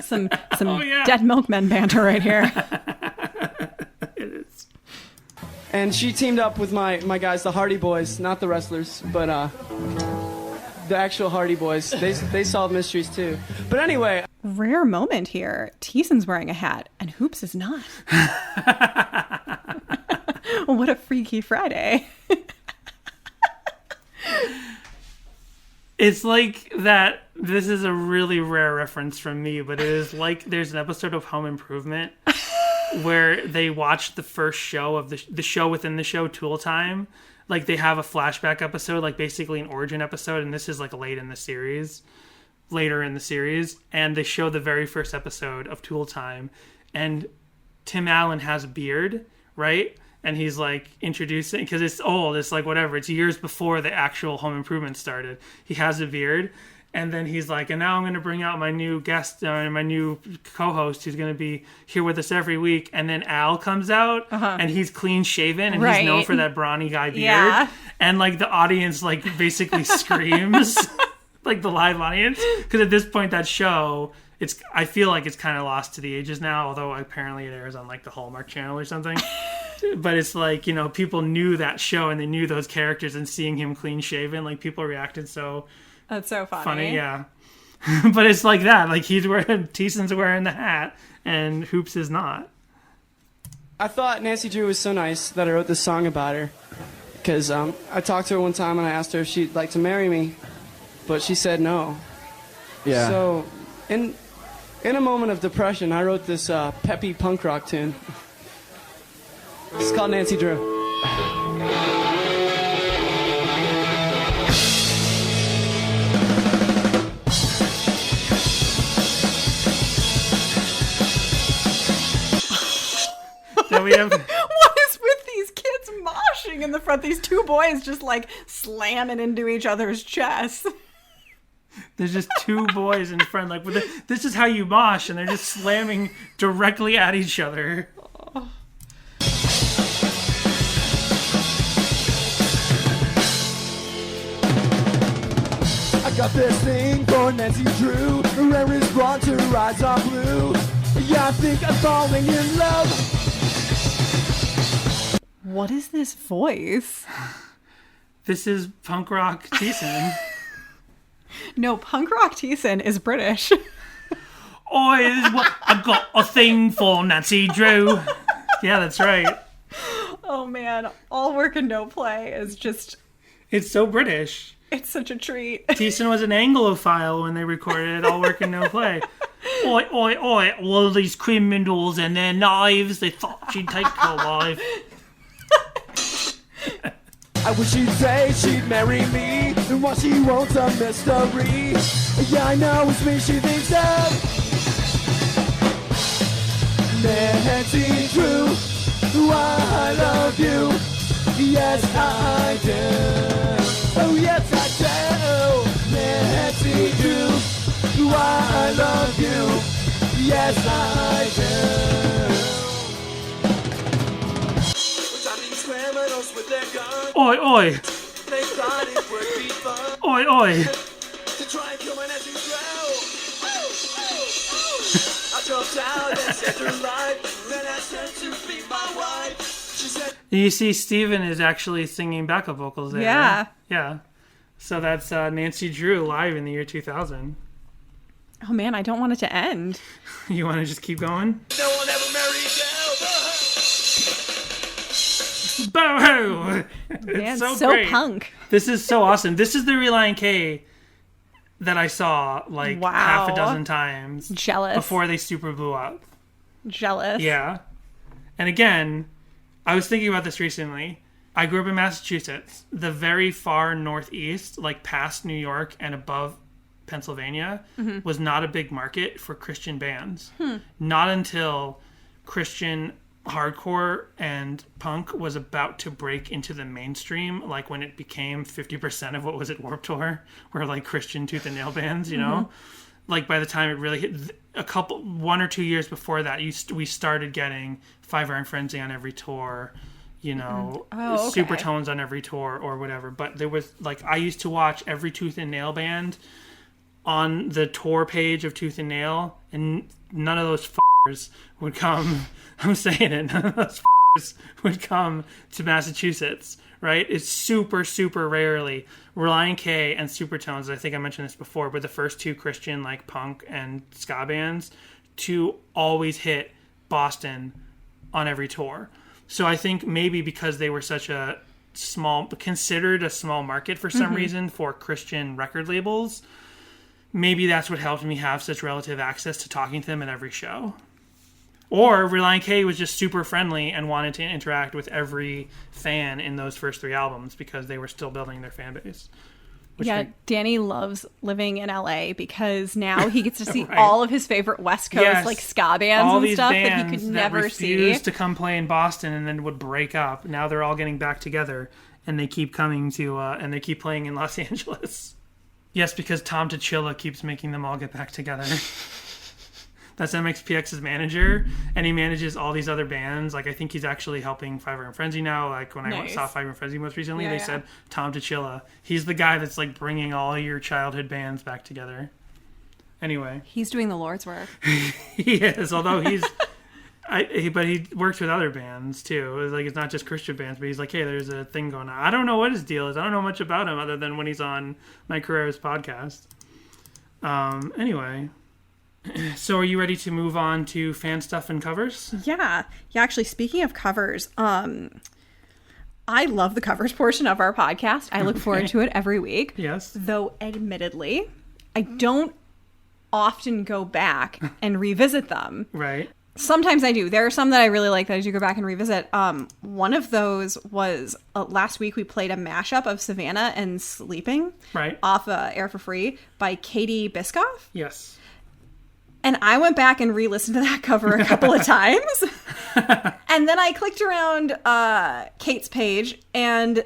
S1: Some Dead Milkmen banter right here.
S2: It is.
S8: And she teamed up with my guys, the Hardy Boys, not the wrestlers, but the actual Hardy Boys. They solve mysteries too. But anyway.
S1: Rare moment here. Teason's wearing a hat and Hoops is not. What a Freaky Friday.
S2: It's like that This is a really rare reference from me, but it is like there's an episode of Home Improvement where they watch the first show of the show within the show, Tool Time. Like, they have a flashback episode, like basically an origin episode, and this is like later in the series, and they show the very first episode of Tool Time, and Tim Allen has a beard, right? And he's like introducing, because it's old, it's like whatever, it's years before the actual Home Improvement started. He has a beard. And then he's like, and now I'm going to bring out my new guest, my new co-host who's going to be here with us every week. And then Al comes out, and he's clean shaven, and he's known for that brawny guy beard.
S1: Yeah.
S2: And like the audience like basically screams, like the live audience, because at this point that show, I feel like it's kind of lost to the ages now. Although apparently it airs on like the Hallmark Channel or something. But it's like, you know, people knew that show and they knew those characters, and seeing him clean shaven, like people reacted so.
S1: That's so funny.
S2: Yeah. But it's like that. Like, Teeson's wearing the hat, and Hoops is not.
S8: I thought Nancy Drew was so nice that I wrote this song about her. Because I talked to her one time, and I asked her if she'd like to marry me. But she said no.
S9: Yeah.
S8: So, in a moment of depression, I wrote this peppy punk rock tune. It's called Nancy Drew.
S2: So we have...
S1: What is with these kids moshing in the front? These two boys just like slamming into each other's chests.
S2: There's just two boys in front, like, this is how you mosh, and they're just slamming directly at each other.
S10: I got this thing for Nancy Drew, rare is blonde, her eyes are blue. Yeah, I think I'm falling in love.
S1: What is this voice?
S2: This is punk rock Teeson.
S1: No, punk rock Teeson is British.
S2: I've got a thing for Nancy Drew. Yeah, that's right.
S1: Oh man, all work and no play is just...
S2: It's so British.
S1: It's such a treat.
S2: Teeson was an Anglophile when they recorded it, all work and no play. Oi, oi, oi, all these criminals and their knives, they thought she'd take her life.
S10: I wish she'd say she'd marry me, and what she wants a mystery. Yeah, I know it's me she thinks of. Nancy Drew, I love you. Yes, I do. Oh, yes, I do. Nancy Drew, I love you. Yes, I do. Criminals with their guns.
S2: Oi, oi.
S10: They thought it would be fun.
S2: Oi, oi.
S10: To try and kill my Nancy Drew. I dropped out and saved her life. Then I said to be my wife. She said.
S2: You see, Steven is actually singing backup vocals there.
S1: Yeah.
S2: Yeah. So that's Nancy Drew live in the year 2000.
S1: Oh man, I don't want it to end.
S2: You want to just keep going?
S10: No one ever married you.
S2: Boo-hoo!
S1: Man,
S2: It's
S1: so
S2: great.
S1: punk.
S2: This is so awesome. This is the Relient K that I saw like
S1: Wow.
S2: half a dozen times.
S1: Jealous.
S2: Before they super blew up.
S1: Jealous.
S2: Yeah. And again, I was thinking about this recently. I grew up in Massachusetts. The very far northeast, like past New York and above Pennsylvania, was not a big market for Christian bands. Not until Christian hardcore and punk was about to break into the mainstream, like when it became 50% of what was at Warped Tour, were like Christian tooth and nail bands, you know? Like by the time it really hit, 1 or 2 years before that, we started getting Five Iron Frenzy on every tour, you know, Supertones on every tour or whatever. But there was like, I used to watch every Tooth and Nail band on the tour page of Tooth and Nail, and none of those would come. I'm saying it. None of those would come to Massachusetts, right? It's super, super rarely. Relient K and Supertones, I think I mentioned this before, but the first two Christian like punk and ska bands to always hit Boston on every tour. So I think maybe because they were such a considered a small market for some reason for Christian record labels, maybe that's what helped me have such relative access to talking to them at every show. Or Relient K was just super friendly and wanted to interact with every fan in those first 3 albums because they were still building their fan base.
S1: Danny loves living in LA because now he gets to see
S2: Right.
S1: all of his favorite West Coast like ska bands
S2: all
S1: and
S2: these
S1: stuff
S2: bands
S1: that he could
S2: that
S1: never
S2: refused
S1: see.
S2: to come play in Boston and then would break up. Now they're all getting back together and they keep coming to and they keep playing in Los Angeles. Yes, because Tom Tachilla keeps making them all get back together. That's MXPX's manager, and he manages all these other bands. Like, I think he's actually helping Fiverr and Frenzy now. Like, when I saw Fiverr and Frenzy most recently, they said Tom Tachilla. He's the guy that's, like, bringing all your childhood bands back together. Anyway.
S1: He's doing the Lord's work.
S2: He is, although he's... but he works with other bands, too. It's like, it's not just Christian bands, but he's like, hey, there's a thing going on. I don't know what his deal is. I don't know much about him other than when he's on Mike Carrera's podcast. Anyway... So are you ready to move on to fan stuff and covers?
S1: Yeah. Actually, speaking of covers, I love the covers portion of our podcast. I look forward to it every week.
S2: Yes.
S1: Though, admittedly, I don't often go back and revisit them.
S2: Right.
S1: Sometimes I do. There are some that I really like that I do go back and revisit. One of those was last week we played a mashup of Savannah and Sleeping.
S2: Right.
S1: Off Air for Free by Katie Biscoff.
S2: Yes.
S1: And I went back and re-listened to that cover a couple of times. And then I clicked around Kate's page, and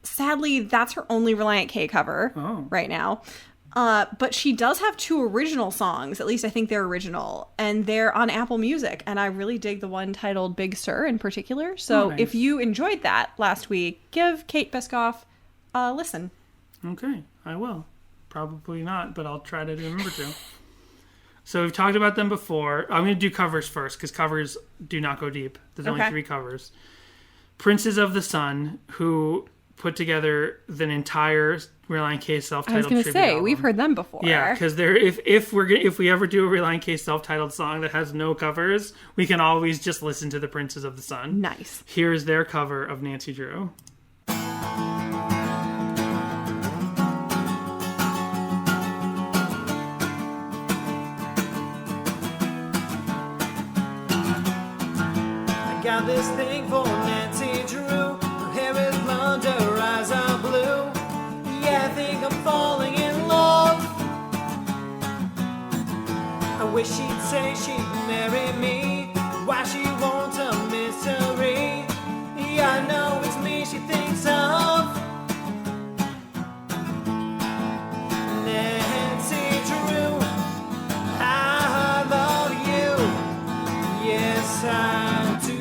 S1: sadly, that's her only Relient K cover right now. But she does have 2 original songs, at least I think they're original, and they're on Apple Music. And I really dig the one titled Big Sir in particular. So
S2: nice.
S1: if you enjoyed that last week, give Kate Biscoff a listen.
S2: Okay, I will. Probably not, but I'll try to remember to. So we've talked about them before. I'm going to do covers first because covers do not go deep. There's only 3 covers. Princes of the Sun, who put together the entire Relient K self-titled tribute album.
S1: I was going to say, we've heard them before.
S2: Yeah, because if we ever do a Relient K self-titled song that has no covers, we can always just listen to the Princes of the Sun.
S1: Nice.
S2: Here's their cover of Nancy Drew.
S10: Got this thing for Nancy Drew. Her hair is blonde, her eyes are blue. Yeah, I think I'm falling in love. I wish she'd say she'd marry me. Why she wants a mystery. Yeah, I know it's me she thinks of. Nancy Drew, I love you. Yes, I do.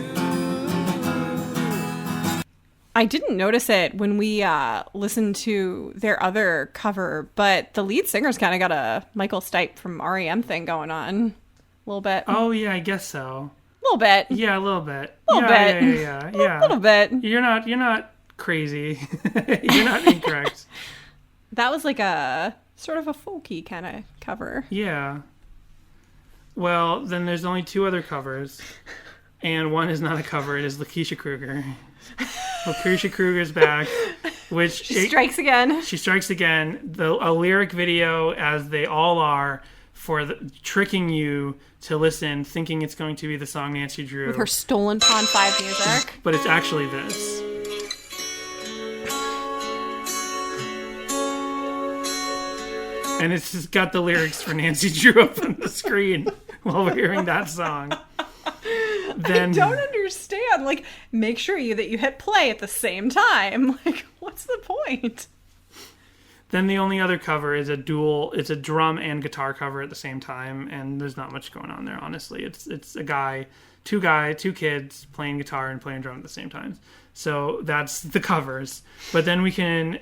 S1: I didn't notice it when we listened to their other cover, but the lead singer's kind of got a Michael Stipe from REM thing going on. A little bit.
S2: Oh, yeah, I guess so.
S1: A little bit.
S2: Yeah, a little bit.
S1: A little bit.
S2: Yeah.
S1: A little bit.
S2: You're not crazy. You're not incorrect.
S1: That was like a sort of a folky kind of cover.
S2: Yeah. Well, then there's only 2 other covers, and one is not a cover. It is Lakeisha Kruger. Lakeisha Kruger's back, which
S1: she strikes again.
S2: She strikes again. A lyric video, as they all are, for tricking you to listen, thinking it's going to be the song Nancy Drew
S1: with her stolen Pond 5 music,
S2: but it's actually this. And it's just got the lyrics for Nancy Drew up on the screen while we're hearing that song. Then,
S1: I don't understand. Like, make sure that you hit play at the same time. Like, what's the point?
S2: Then the only other cover is it's a drum and guitar cover at the same time, and there's not much going on there, honestly. It's a two kids playing guitar and playing drum at the same time. So that's the covers. But then we can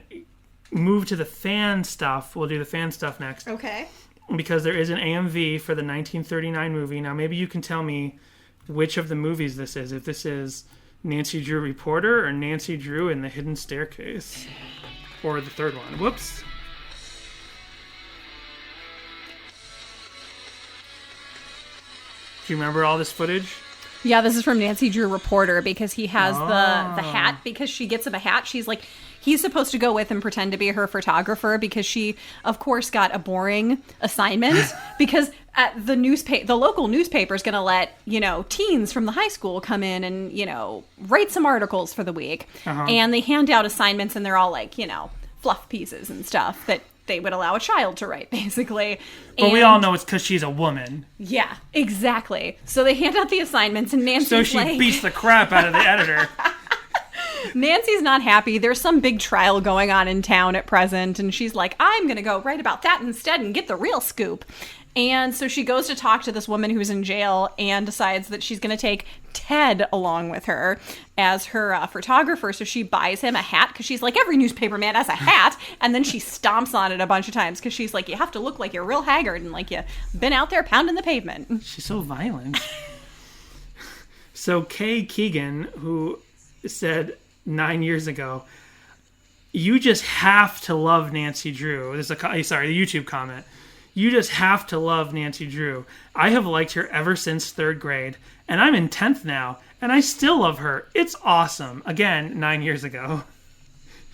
S2: move to the fan stuff. We'll do the fan stuff next.
S1: Okay.
S2: Because there is an AMV for the 1939 movie. Now, maybe you can tell me which of the movies this is. If this is Nancy Drew Reporter or Nancy Drew in the Hidden Staircase. Or the third one. Whoops. Do you remember all this footage?
S1: Yeah, this is from Nancy Drew Reporter, because he has the hat, because she gets him a hat. She's like, he's supposed to go with and pretend to be her photographer, because she, of course, got a boring assignment because at the local newspaper is going to let, teens from the high school come in and, write some articles for the week. And they hand out assignments, and they're all like, fluff pieces and stuff that they would allow a child to write, basically.
S2: But we all know it's because she's a woman.
S1: Yeah, exactly. So they hand out the assignments, and Nancy's
S2: So she beats the crap out of the editor.
S1: Nancy's not happy. There's some big trial going on in town at present, and she's like, I'm going to go write about that instead and get the real scoop. And so she goes to talk to this woman who's in jail and decides that she's going to take Ted along with her as her photographer. So she buys him a hat, because she's like, every newspaper man has a hat. And then she stomps on it a bunch of times, because she's like, you have to look like you're real haggard and like you've been out there pounding the pavement.
S2: She's so violent. So Kay Keegan, who said 9 years ago, you just have to love Nancy Drew. This is the YouTube comment. You just have to love Nancy Drew. I have liked her ever since 3rd grade, and I'm in 10th now, and I still love her. It's awesome. Again, 9 years ago.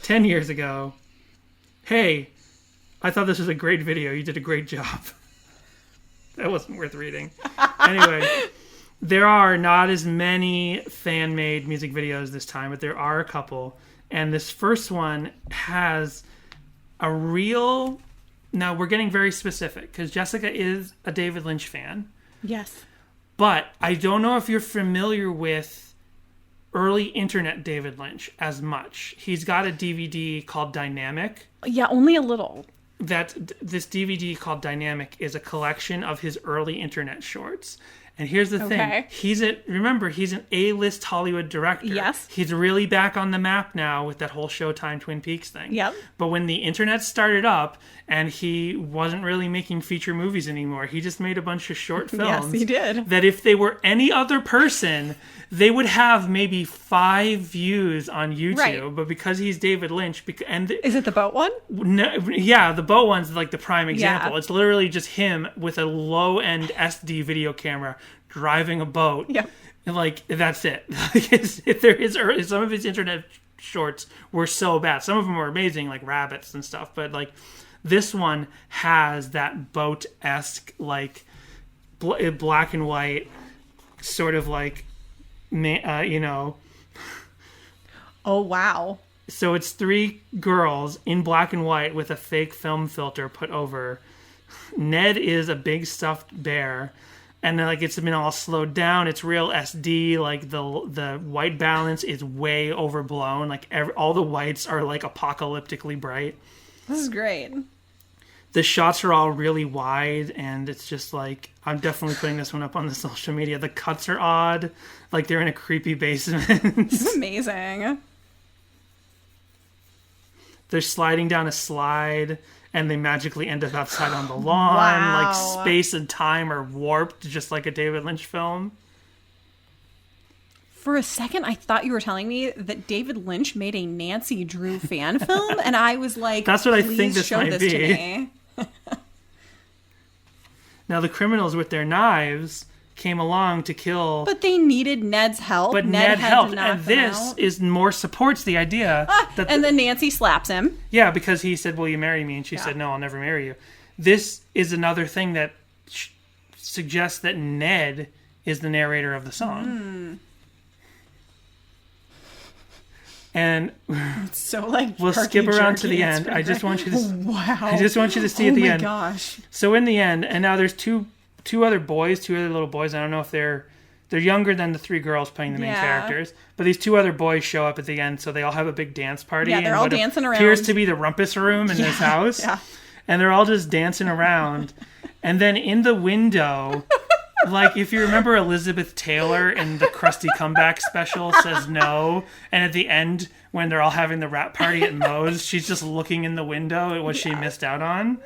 S2: 10 years ago. Hey, I thought this was a great video. You did a great job. That wasn't worth reading. Anyway, there are not as many fan-made music videos this time, but there are a couple. And this first one has a real... Now, we're getting very specific, because Jessica is a David Lynch fan.
S1: Yes.
S2: But I don't know if you're familiar with early internet David Lynch as much. He's got a DVD called Dynamic.
S1: Yeah, only a little.
S2: This DVD called Dynamic is a collection of his early internet shorts. And here's the thing. He's an A-list Hollywood director.
S1: Yes.
S2: He's really back on the map now with that whole Showtime Twin Peaks thing.
S1: Yep.
S2: But when the internet started up and he wasn't really making feature movies anymore, he just made a bunch of short films.
S1: Yes, he did.
S2: That if they were any other person, they would have maybe 5 views on YouTube.
S1: Right.
S2: But because he's David Lynch...
S1: Is it the boat one?
S2: No, yeah, the boat one's like the prime example.
S1: Yeah.
S2: It's literally just him with a low-end SD video camera driving a boat.
S1: Yeah.
S2: And like, that's it. Some of his internet shorts were so bad. Some of them were amazing, like rabbits and stuff. But like, this one has that boat-esque, like, black and white, sort of like,
S1: Oh, wow.
S2: So it's 3 girls in black and white with a fake film filter put over. Ned is a big stuffed bear, and like it's been all slowed down. It's real SD. Like the white balance is way overblown. Like all the whites are like apocalyptically bright.
S1: This is great.
S2: The shots are all really wide, and it's just like, I'm definitely putting this one up on the social media. The cuts are odd, like they're in a creepy basement.
S1: It's amazing.
S2: They're sliding down a slide, and they magically end up outside on the lawn.
S1: Wow.
S2: Like space and time are warped, just like a David Lynch film.
S1: For a second, I thought you were telling me that David Lynch made a Nancy Drew fan film, and I was like,
S2: that's what I think this
S1: show
S2: might
S1: this
S2: be.
S1: To me.
S2: Now, the criminals with their knives came along to kill...
S1: But they needed Ned's help.
S2: But Ned helped, and
S1: this
S2: supports the idea.
S1: And then Nancy slaps him.
S2: Yeah, because he said, will you marry me? And she said, no, I'll never marry you. This is another thing that suggests that Ned is the narrator of the song. And
S1: it's so like
S2: we'll skip around to the end. I just want you to see at the end.
S1: Oh my gosh.
S2: So in the end, and now there's two other little boys. I don't know if they're younger than the 3 girls playing the main characters, but these 2 other boys show up at the end, so they all have a big dance party.
S1: Yeah, they're all dancing around.
S2: Appears to be the rumpus room in this house.
S1: Yeah.
S2: And they're all just dancing around. And then in the window, like if you remember Elizabeth Taylor in the Krusty Comeback special says no, and at the end when they're all having the rap party at Moe's, she's just looking in the window at what she missed out on.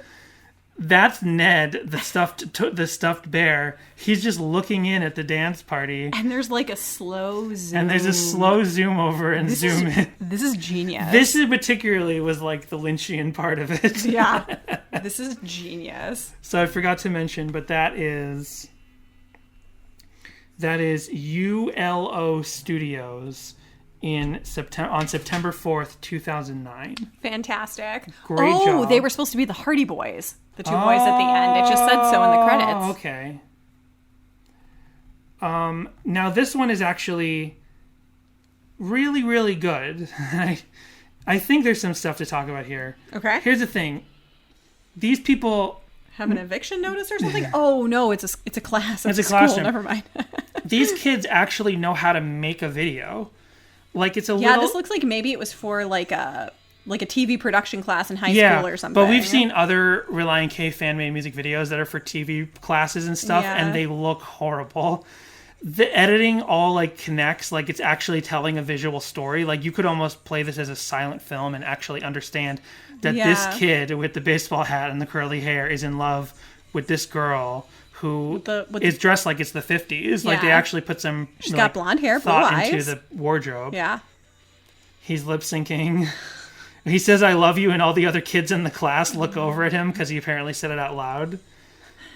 S2: That's Ned, the stuffed bear. He's just looking in at the dance party.
S1: And there's like a slow zoom.
S2: And there's a slow zoom over and zoom in.
S1: This is genius.
S2: This particularly was like the Lynchian part of it.
S1: Yeah. This is genius.
S2: So I forgot to mention, but that is That is ULO Studios on September 4th, 2009.
S1: Fantastic.
S2: Great job.
S1: They were supposed to be the Hardy Boys. The two boys at the end. It just said so in the credits.
S2: Okay. Now this one is actually really, really good. I think there's some stuff to talk about here.
S1: Okay.
S2: Here's the thing. These people
S1: have an eviction notice or something? Oh no, it's a class.
S2: It's a
S1: school.
S2: classroom.
S1: Never mind.
S2: These kids actually know how to make a video. Like it's a
S1: yeah.
S2: little.
S1: This looks like maybe it was for like a TV production class in high school or something.
S2: But we've seen other Relient K fan-made music videos that are for TV classes and stuff, and they look horrible. The editing all like connects, like it's actually telling a visual story. Like you could almost play this as a silent film and actually understand that this kid with the baseball hat and the curly hair is in love with this girl who is dressed like it's the 50s. Like they actually put some
S1: she's got blonde hair, blue
S2: thought
S1: eyes
S2: into the wardrobe.
S1: Yeah.
S2: He's lip syncing. He says "I love you," and all the other kids in the class look over at him because he apparently said it out loud.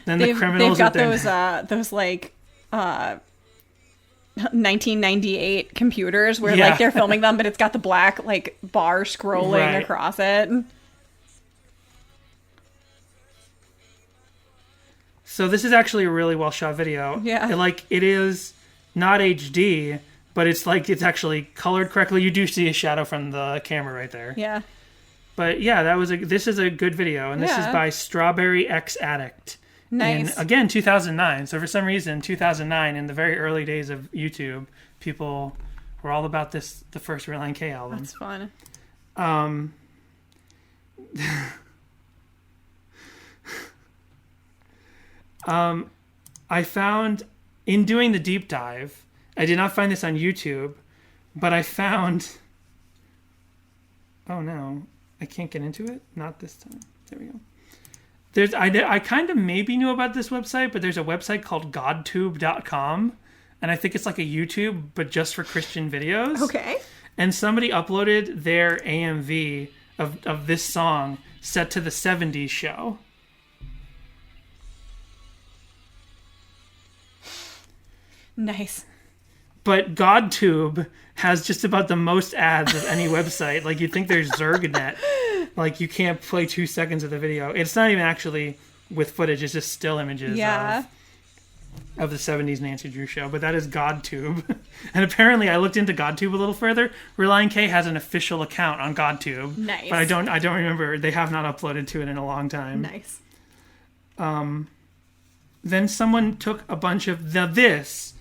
S2: Then the criminals
S1: they've got those like 1998 computers where like they're filming them, but it's got the black like bar scrolling across it.
S2: So this is actually a really well shot video.
S1: Yeah.
S2: It is not HD, but it's actually colored correctly. You do see a shadow from the camera right there.
S1: Yeah.
S2: But yeah, this is a good video, and this is by Strawberry X Addict.
S1: Nice.
S2: Again, 2009. So for some reason, 2009, in the very early days of YouTube, people were all about the first Relient K album.
S1: That's fun.
S2: I found, in doing the deep dive, I did not find this on YouTube, but I found... Oh no, I can't get into it? Not this time. There we go. I kind of maybe knew about this website, but there's a website called godtube.com, and I think it's like a YouTube, but just for Christian videos.
S1: Okay.
S2: And somebody uploaded their AMV of this song set to the 70s show.
S1: Nice.
S2: But GodTube has just about the most ads of any website. Like, you'd think there's ZergNet. Like, you can't play 2 seconds of the video. It's not even actually with footage. It's just still images of the 70s Nancy Drew show. But that is GodTube. And apparently, I looked into GodTube a little further. Relient K has an official account on GodTube.
S1: Nice.
S2: But I don't remember. They have not uploaded to it in a long time.
S1: Nice.
S2: Then someone took a bunch of this.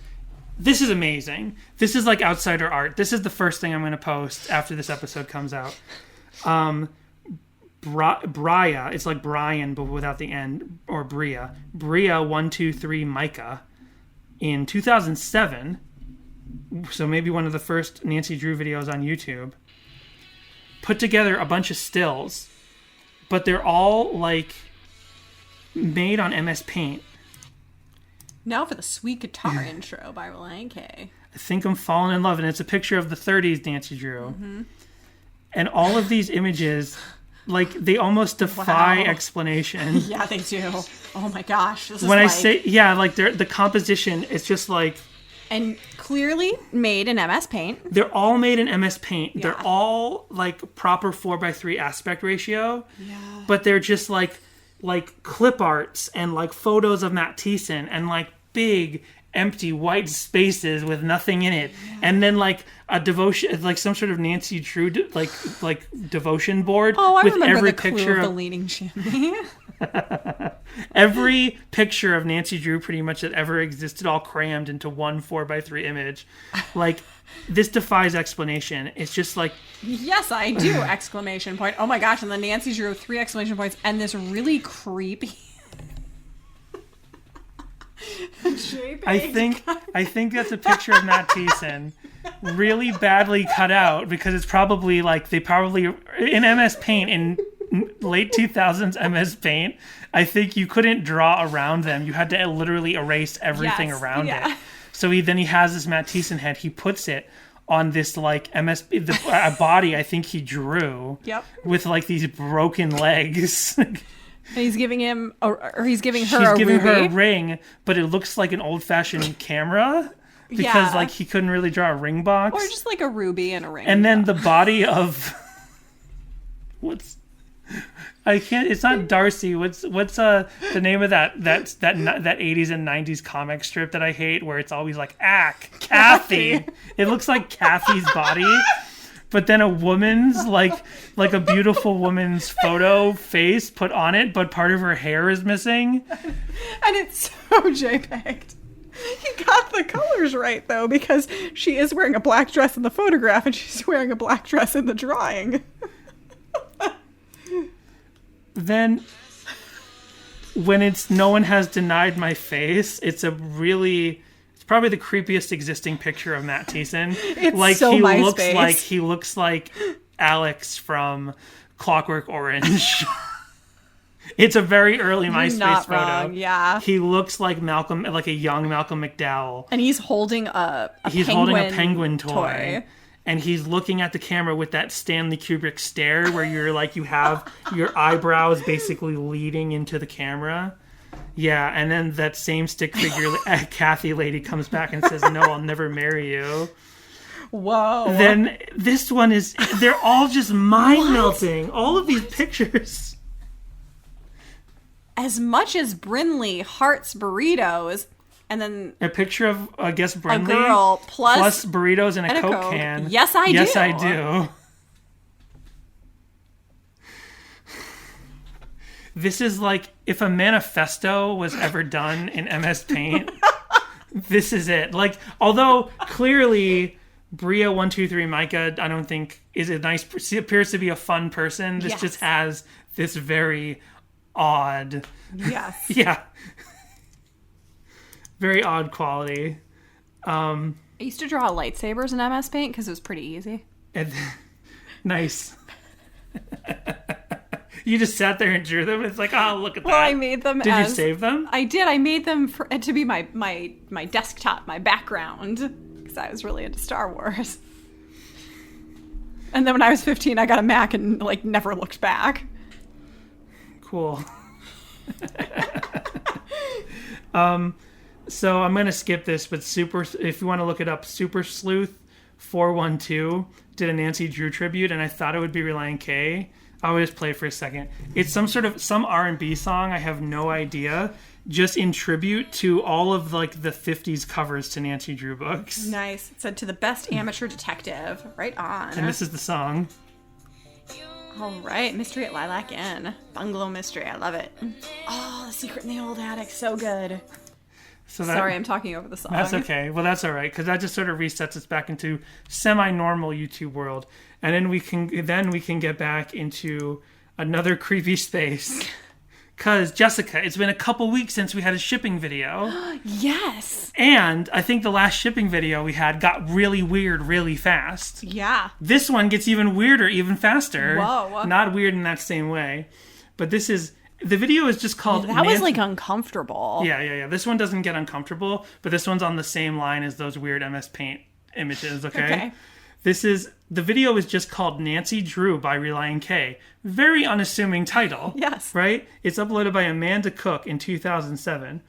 S2: This is amazing. This is like outsider art. This is the first thing I'm going to post after this episode comes out. Bria, it's like Brian but without the N, or Bria 123 Micah in 2007, so maybe one of the first Nancy Drew videos on YouTube, put together a bunch of stills, but they're all like made on MS Paint.
S1: Now for the sweet guitar intro by Relient K.
S2: I think I'm falling in love, and it's a picture of the 30s Nancy Drew.
S1: Mm-hmm.
S2: And all of these images, like, they almost defy explanation.
S1: Yeah, they do. Oh my gosh. This is
S2: when I say, like, the composition, it's just like...
S1: And clearly made in MS Paint.
S2: They're all made in MS Paint.
S1: Yeah.
S2: They're all, like, proper 4:3 aspect ratio.
S1: Yeah.
S2: But they're just, like clip arts and, like, photos of Matt Thiessen and, like, big empty white spaces with nothing in it, and then like a devotion, like some sort of Nancy Drew like devotion board.
S1: Oh, I
S2: with
S1: remember
S2: every
S1: the clue
S2: picture
S1: of the leaning chimney.
S2: Every picture of Nancy Drew pretty much that ever existed, all crammed into one 4:3 image. Like, this defies explanation. It's just like,
S1: yes, I do! Exclamation point! Oh my gosh! And then Nancy Drew 3 exclamation points, and this really creepy.
S2: I think that's a picture of Matt Thiessen, really badly cut out, because it's probably like in MS Paint, in late 2000s MS Paint, I think you couldn't draw around them. You had to literally erase everything around it. So he has this Matt Thiessen head. He puts it on this like a body I think he drew.
S1: Yep.
S2: With like these broken legs.
S1: And he's giving him, or he's giving her
S2: She's
S1: a
S2: giving
S1: ruby.
S2: her a ring, but it looks like an old-fashioned camera because like he couldn't really draw a ring box.
S1: Or just like a ruby and a ring.
S2: And then the body of it's not Darcy. What's the name of that 80s and 90s comic strip that I hate where it's always like Kathy. It looks like Kathy's body. But then a woman's like a beautiful woman's photo face put on it, but part of her hair is missing.
S1: And it's so JPEG'd. He got the colors right though, because she is wearing a black dress in the photograph and she's wearing a black dress in the drawing.
S2: Then when it's no one has denied my face, it's probably the creepiest existing picture of Matt Thiessen.
S1: It's
S2: like
S1: so MySpace.
S2: he looks like Alex from Clockwork Orange. It's a very early MySpace photo.
S1: Wrong, yeah.
S2: He looks like Malcolm, like a young Malcolm McDowell.
S1: And he's holding a
S2: penguin toy. And he's looking at the camera with that Stanley Kubrick stare where you're like, you have your eyebrows basically leading into the camera. Yeah, and then that same stick figure Kathy lady comes back and says, "No, I'll never marry you."
S1: Whoa.
S2: Then this one they're all just mind-melting. All of these pictures.
S1: As much as Brinley hearts burritos, and then
S2: a picture of, I guess, Brinley.
S1: A girl
S2: plus burritos and a Coke can.
S1: Yes, I do.
S2: Yes, I do. This is like if a manifesto was ever done in MS Paint. This is it. Like, although clearly Bria123 Micah, I don't think appears to be a fun person. This just has this very odd.
S1: Yes.
S2: Yeah. Very odd quality.
S1: I used to draw lightsabers in MS Paint because it was pretty easy.
S2: Nice. You just sat there and drew them. It's like, oh, look at that.
S1: Well, I made them.
S2: Did you save them?
S1: I did. I made them to be my desktop, my background, because I was really into Star Wars. And then when I was 15, I got a Mac and like never looked back.
S2: Cool. So I'm gonna skip this, but if you want to look it up, Super Sleuth 412 did a Nancy Drew tribute, and I thought it would be Relient K. I'll just play it for a second. It's some R&B song. I have no idea. Just in tribute to all of like the 50s covers to Nancy Drew books.
S1: Nice. It said to the best amateur detective. Right on.
S2: And this is the song.
S1: All right, Mystery at Lilac Inn. Bungalow Mystery. I love it. Oh, The Secret in the Old Attic. So good. Sorry, I'm talking over the song.
S2: That's okay. Well, that's all right, because that just sort of resets us back into semi-normal YouTube world, and then we can get back into another creepy space. Because Jessica, it's been a couple weeks since we had a shipping video.
S1: Yes.
S2: And I think the last shipping video we had got really weird really fast.
S1: Yeah.
S2: This one gets even weirder, even faster.
S1: Whoa.
S2: Not weird in that same way, but the video is just called...
S1: That was like uncomfortable.
S2: Yeah. This one doesn't get uncomfortable, but this one's on the same line as those weird MS Paint images, okay? The video is just called Nancy Drew by Relient K. Very unassuming title.
S1: Yes.
S2: Right? It's uploaded by Amanda Cook in 2007.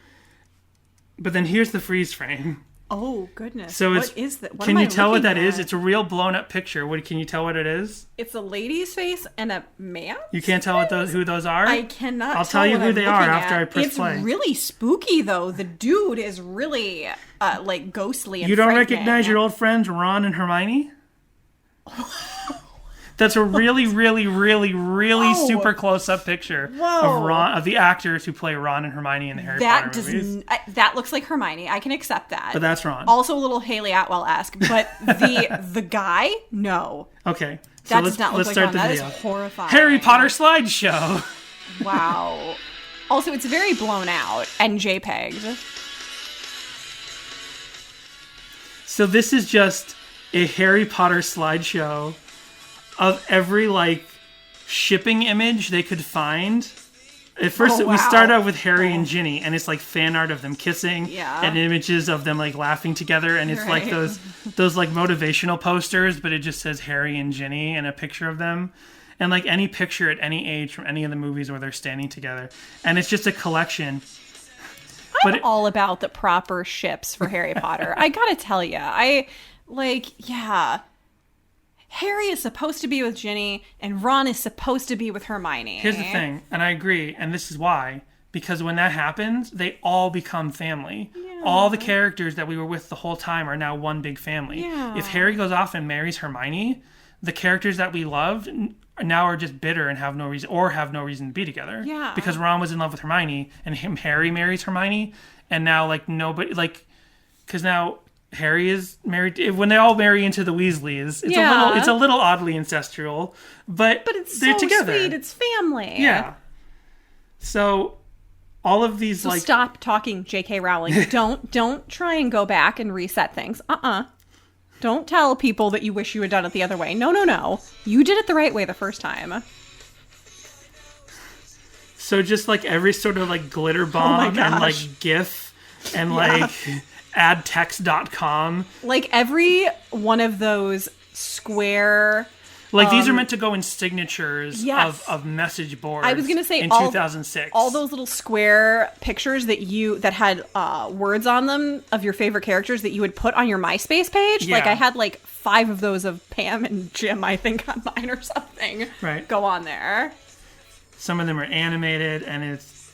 S2: But then here's the freeze frame.
S1: Oh, goodness.
S2: So
S1: what is that?
S2: Can you tell what that is? It's a real blown up picture. Can you tell what it is?
S1: It's a lady's face and a man.
S2: You can't tell who those are?
S1: I cannot.
S2: I'll tell you who they are after I press play.
S1: It's really spooky though. The dude is really like ghostly and
S2: You don't
S1: frightening.
S2: recognize your old friends Ron and Hermione? That's a really, really, really, really super close-up picture of the actors who play Ron and Hermione in the Harry Potter movies.
S1: That looks like Hermione. I can accept that.
S2: But that's Ron.
S1: Also a little Haley Atwell-esque. But the guy, no.
S2: Okay. So
S1: That does not look like Ron. That is
S2: video.
S1: horrifying.
S2: Harry Potter slideshow.
S1: Wow. Also, it's very blown out and JPEG'd.
S2: So this is just a Harry Potter slideshow of every shipping image they could find. At first, we start out with Harry and Ginny, and it's like fan art of them kissing, and images of them laughing together, and it's like those motivational posters, but it just says Harry and Ginny and a picture of them. and like any picture at any age from any of the movies where they're standing together, and it's just a collection.
S1: I'm all about the proper ships for Harry Potter. I gotta tell you, Harry is supposed to be with Ginny, and Ron is supposed to be with Hermione.
S2: Here's the thing, and I agree, and this is why. Because when that happens, they all become family. Yeah. All the characters that we were with the whole time are now one big family.
S1: Yeah.
S2: If Harry goes off and marries Hermione, the characters that we loved now are just bitter and have no reason to be together.
S1: Yeah.
S2: Because Ron was in love with Hermione, and Harry marries Hermione, and now like nobody because now Harry is married. When they all marry into the Weasleys, it's a little oddly incestual, but
S1: it's
S2: they're
S1: so
S2: together.
S1: Sweet. It's family.
S2: Yeah. So. All of these,
S1: so stop talking, J.K. Rowling. Don't try and go back and reset things. Don't tell people that you wish you had done it the other way. No. You did it the right way the first time.
S2: So just like every sort of like glitter bomb and like GIF and like addtext.com.
S1: Like every one of those square...
S2: Like these are meant to go in signatures of message boards.
S1: I was going to say
S2: in 2006.
S1: All those little square pictures that had words on them of your favorite characters that you would put on your MySpace page.
S2: Yeah.
S1: Like I had like 5 of those of Pam and Jim, I think, on mine or something.
S2: Right.
S1: Go on there.
S2: Some of them are animated, and it's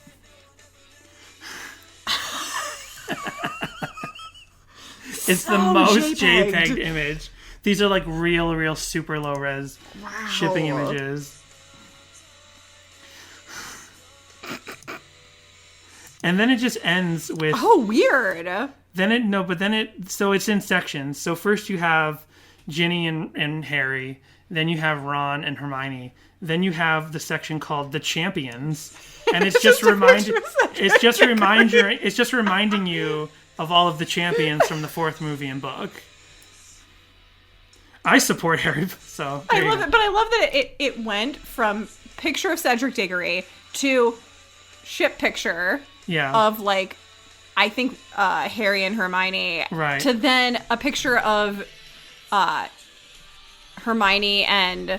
S2: it's the most JPEG image. These are like real super low res shipping images. And then it just ends with...
S1: Oh, weird.
S2: So it's in sections. So first you have Ginny and Harry. Then you have Ron and Hermione. Then you have the section called The Champions. And it's just reminding you of all of the champions from the 4th movie and book. I support Harry, so
S1: I love it, but I love that it went from picture of Cedric Diggory to ship picture of like I think Harry and Hermione,
S2: right,
S1: to then a picture of Hermione and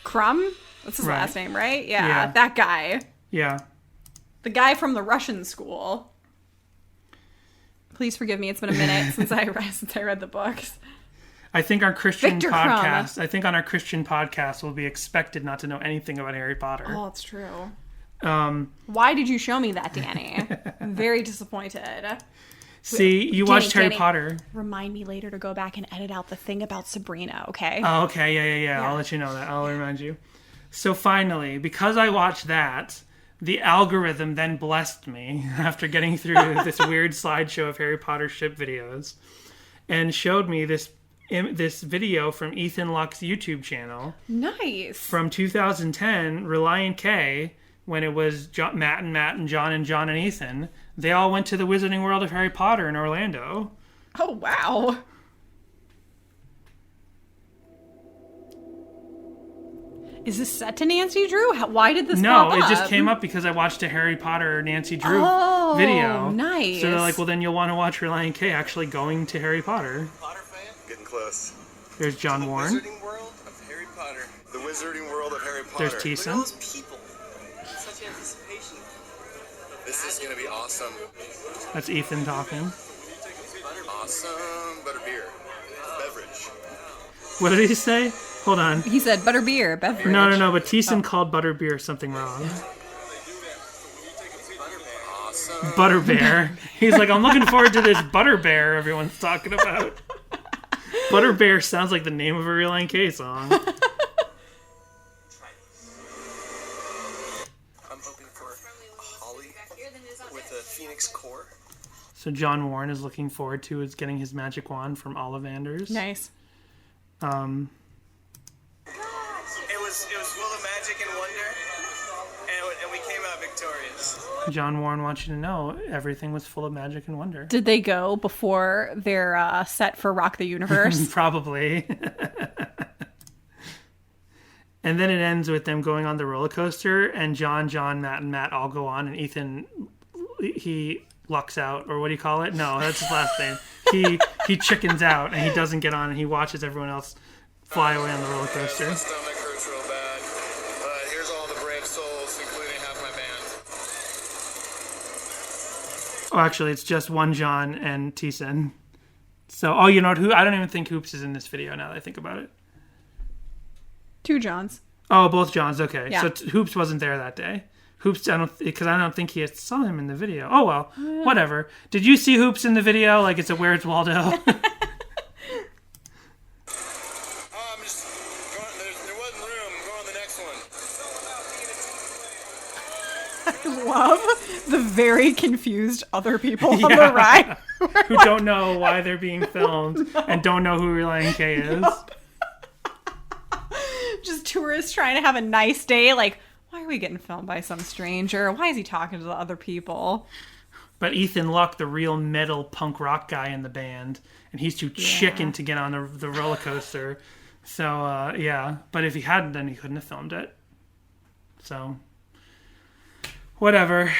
S1: Crumb. That's his last name, right? Yeah, that guy.
S2: Yeah,
S1: the guy from the Russian school. Please forgive me; it's been a minute since I read the books.
S2: I think our Christian
S1: Victor
S2: podcast.
S1: Crumb.
S2: I think on our Christian podcast, we'll be expected not to know anything about Harry Potter.
S1: Oh, it's true. Why did you show me that, Danny? I'm very disappointed.
S2: See, you watched Harry Potter.
S1: Remind me later to go back and edit out the thing about Sabrina, okay?
S2: Oh, okay. Yeah. I'll let you know that. I'll remind you. So finally, because I watched that, the algorithm then blessed me after getting through this weird slideshow of Harry Potter ship videos and showed me this video from Ethan Luck's YouTube channel.
S1: Nice.
S2: From 2010, Relient K, when it was Matt and John and Ethan, they all went to the Wizarding World of Harry Potter in Orlando.
S1: Oh, wow. Is this set to Nancy Drew? Why did this pop up?
S2: No, it just came up because I watched a Harry Potter Nancy Drew video.
S1: Nice.
S2: So they're like, well, then you'll want to watch Relient K actually going to Harry Potter.
S11: Potter fan? Getting close.
S2: There's John Warren.
S11: The Wizarding World of Harry Potter. The Wizarding World of Harry Potter.
S2: There's Thiessen.
S11: Look at all those people. Such anticipation. This is going to be awesome.
S2: That's Ethan talking.
S11: Awesome butterbeer. Beverage.
S2: What did he say? Hold on.
S1: He said butterbeer, beverage.
S2: No, but Thiessen called butterbeer something wrong.
S11: Awesome.
S2: Butterbear. He's like, I'm looking forward to this Butterbear everyone's talking about. Butterbear sounds like the name of a Relient K song.
S11: I'm hoping for a holly with a phoenix core.
S2: So John Warren is looking forward to getting his magic wand from Ollivanders.
S1: Nice.
S11: It was full of magic and wonder, and we came out victorious.
S2: John Warren wants you to know everything was full of magic and wonder.
S1: Did they go before their set for Rock the Universe?
S2: Probably. And then it ends with them going on the roller coaster, and John, Matt, and Matt all go on, and Ethan, he lucks out, or what do you call it? No, that's his last name. He chickens out, and he doesn't get on, and he watches everyone else fly away on the roller coaster.
S11: My stomach hurts real bad. souls, including half my band.
S2: Oh, actually, it's just one John and Thiessen. So, you know what? I don't even think Hoops is in this video now that I think about it.
S1: 2 Johns.
S2: Oh, both Johns. Okay,
S1: Yeah.
S2: so Hoops wasn't there that day. Hoops, because I don't think he saw him in the video. Oh well, whatever. Did you see Hoops in the video? Like it's a Where's Waldo?
S11: I'm just going, there wasn't room. I'm going to the next one.
S1: I love the very confused other people on the ride.
S2: Who don't know why they're being filmed and don't know who Relient K is.
S1: Just tourists trying to have a nice day. Like, why are we getting filmed by some stranger? Why is he talking to the other people?
S2: But Ethan Luck, the real metal punk rock guy in the band, and he's too chicken to get on the roller coaster. So, But if he hadn't, then he couldn't have filmed it. So, whatever.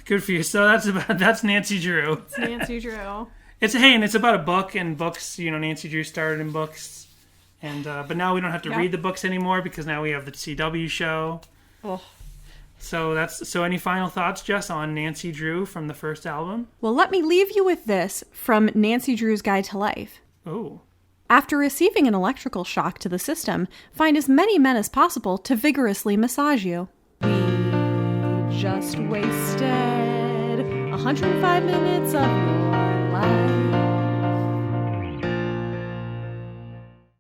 S2: Good for you. So that's Nancy Drew.
S1: It's Nancy Drew.
S2: And it's about a book, and books, Nancy Drew started in books. And but now we don't have to read the books anymore because now we have the CW show.
S1: Oh.
S2: So any final thoughts, Jess, on Nancy Drew from the first album?
S1: Well, let me leave you with this from Nancy Drew's Guide to Life.
S2: Oh.
S1: After receiving an electrical shock to the system, find as many men as possible to vigorously massage you. We just wasted 105 minutes of your life.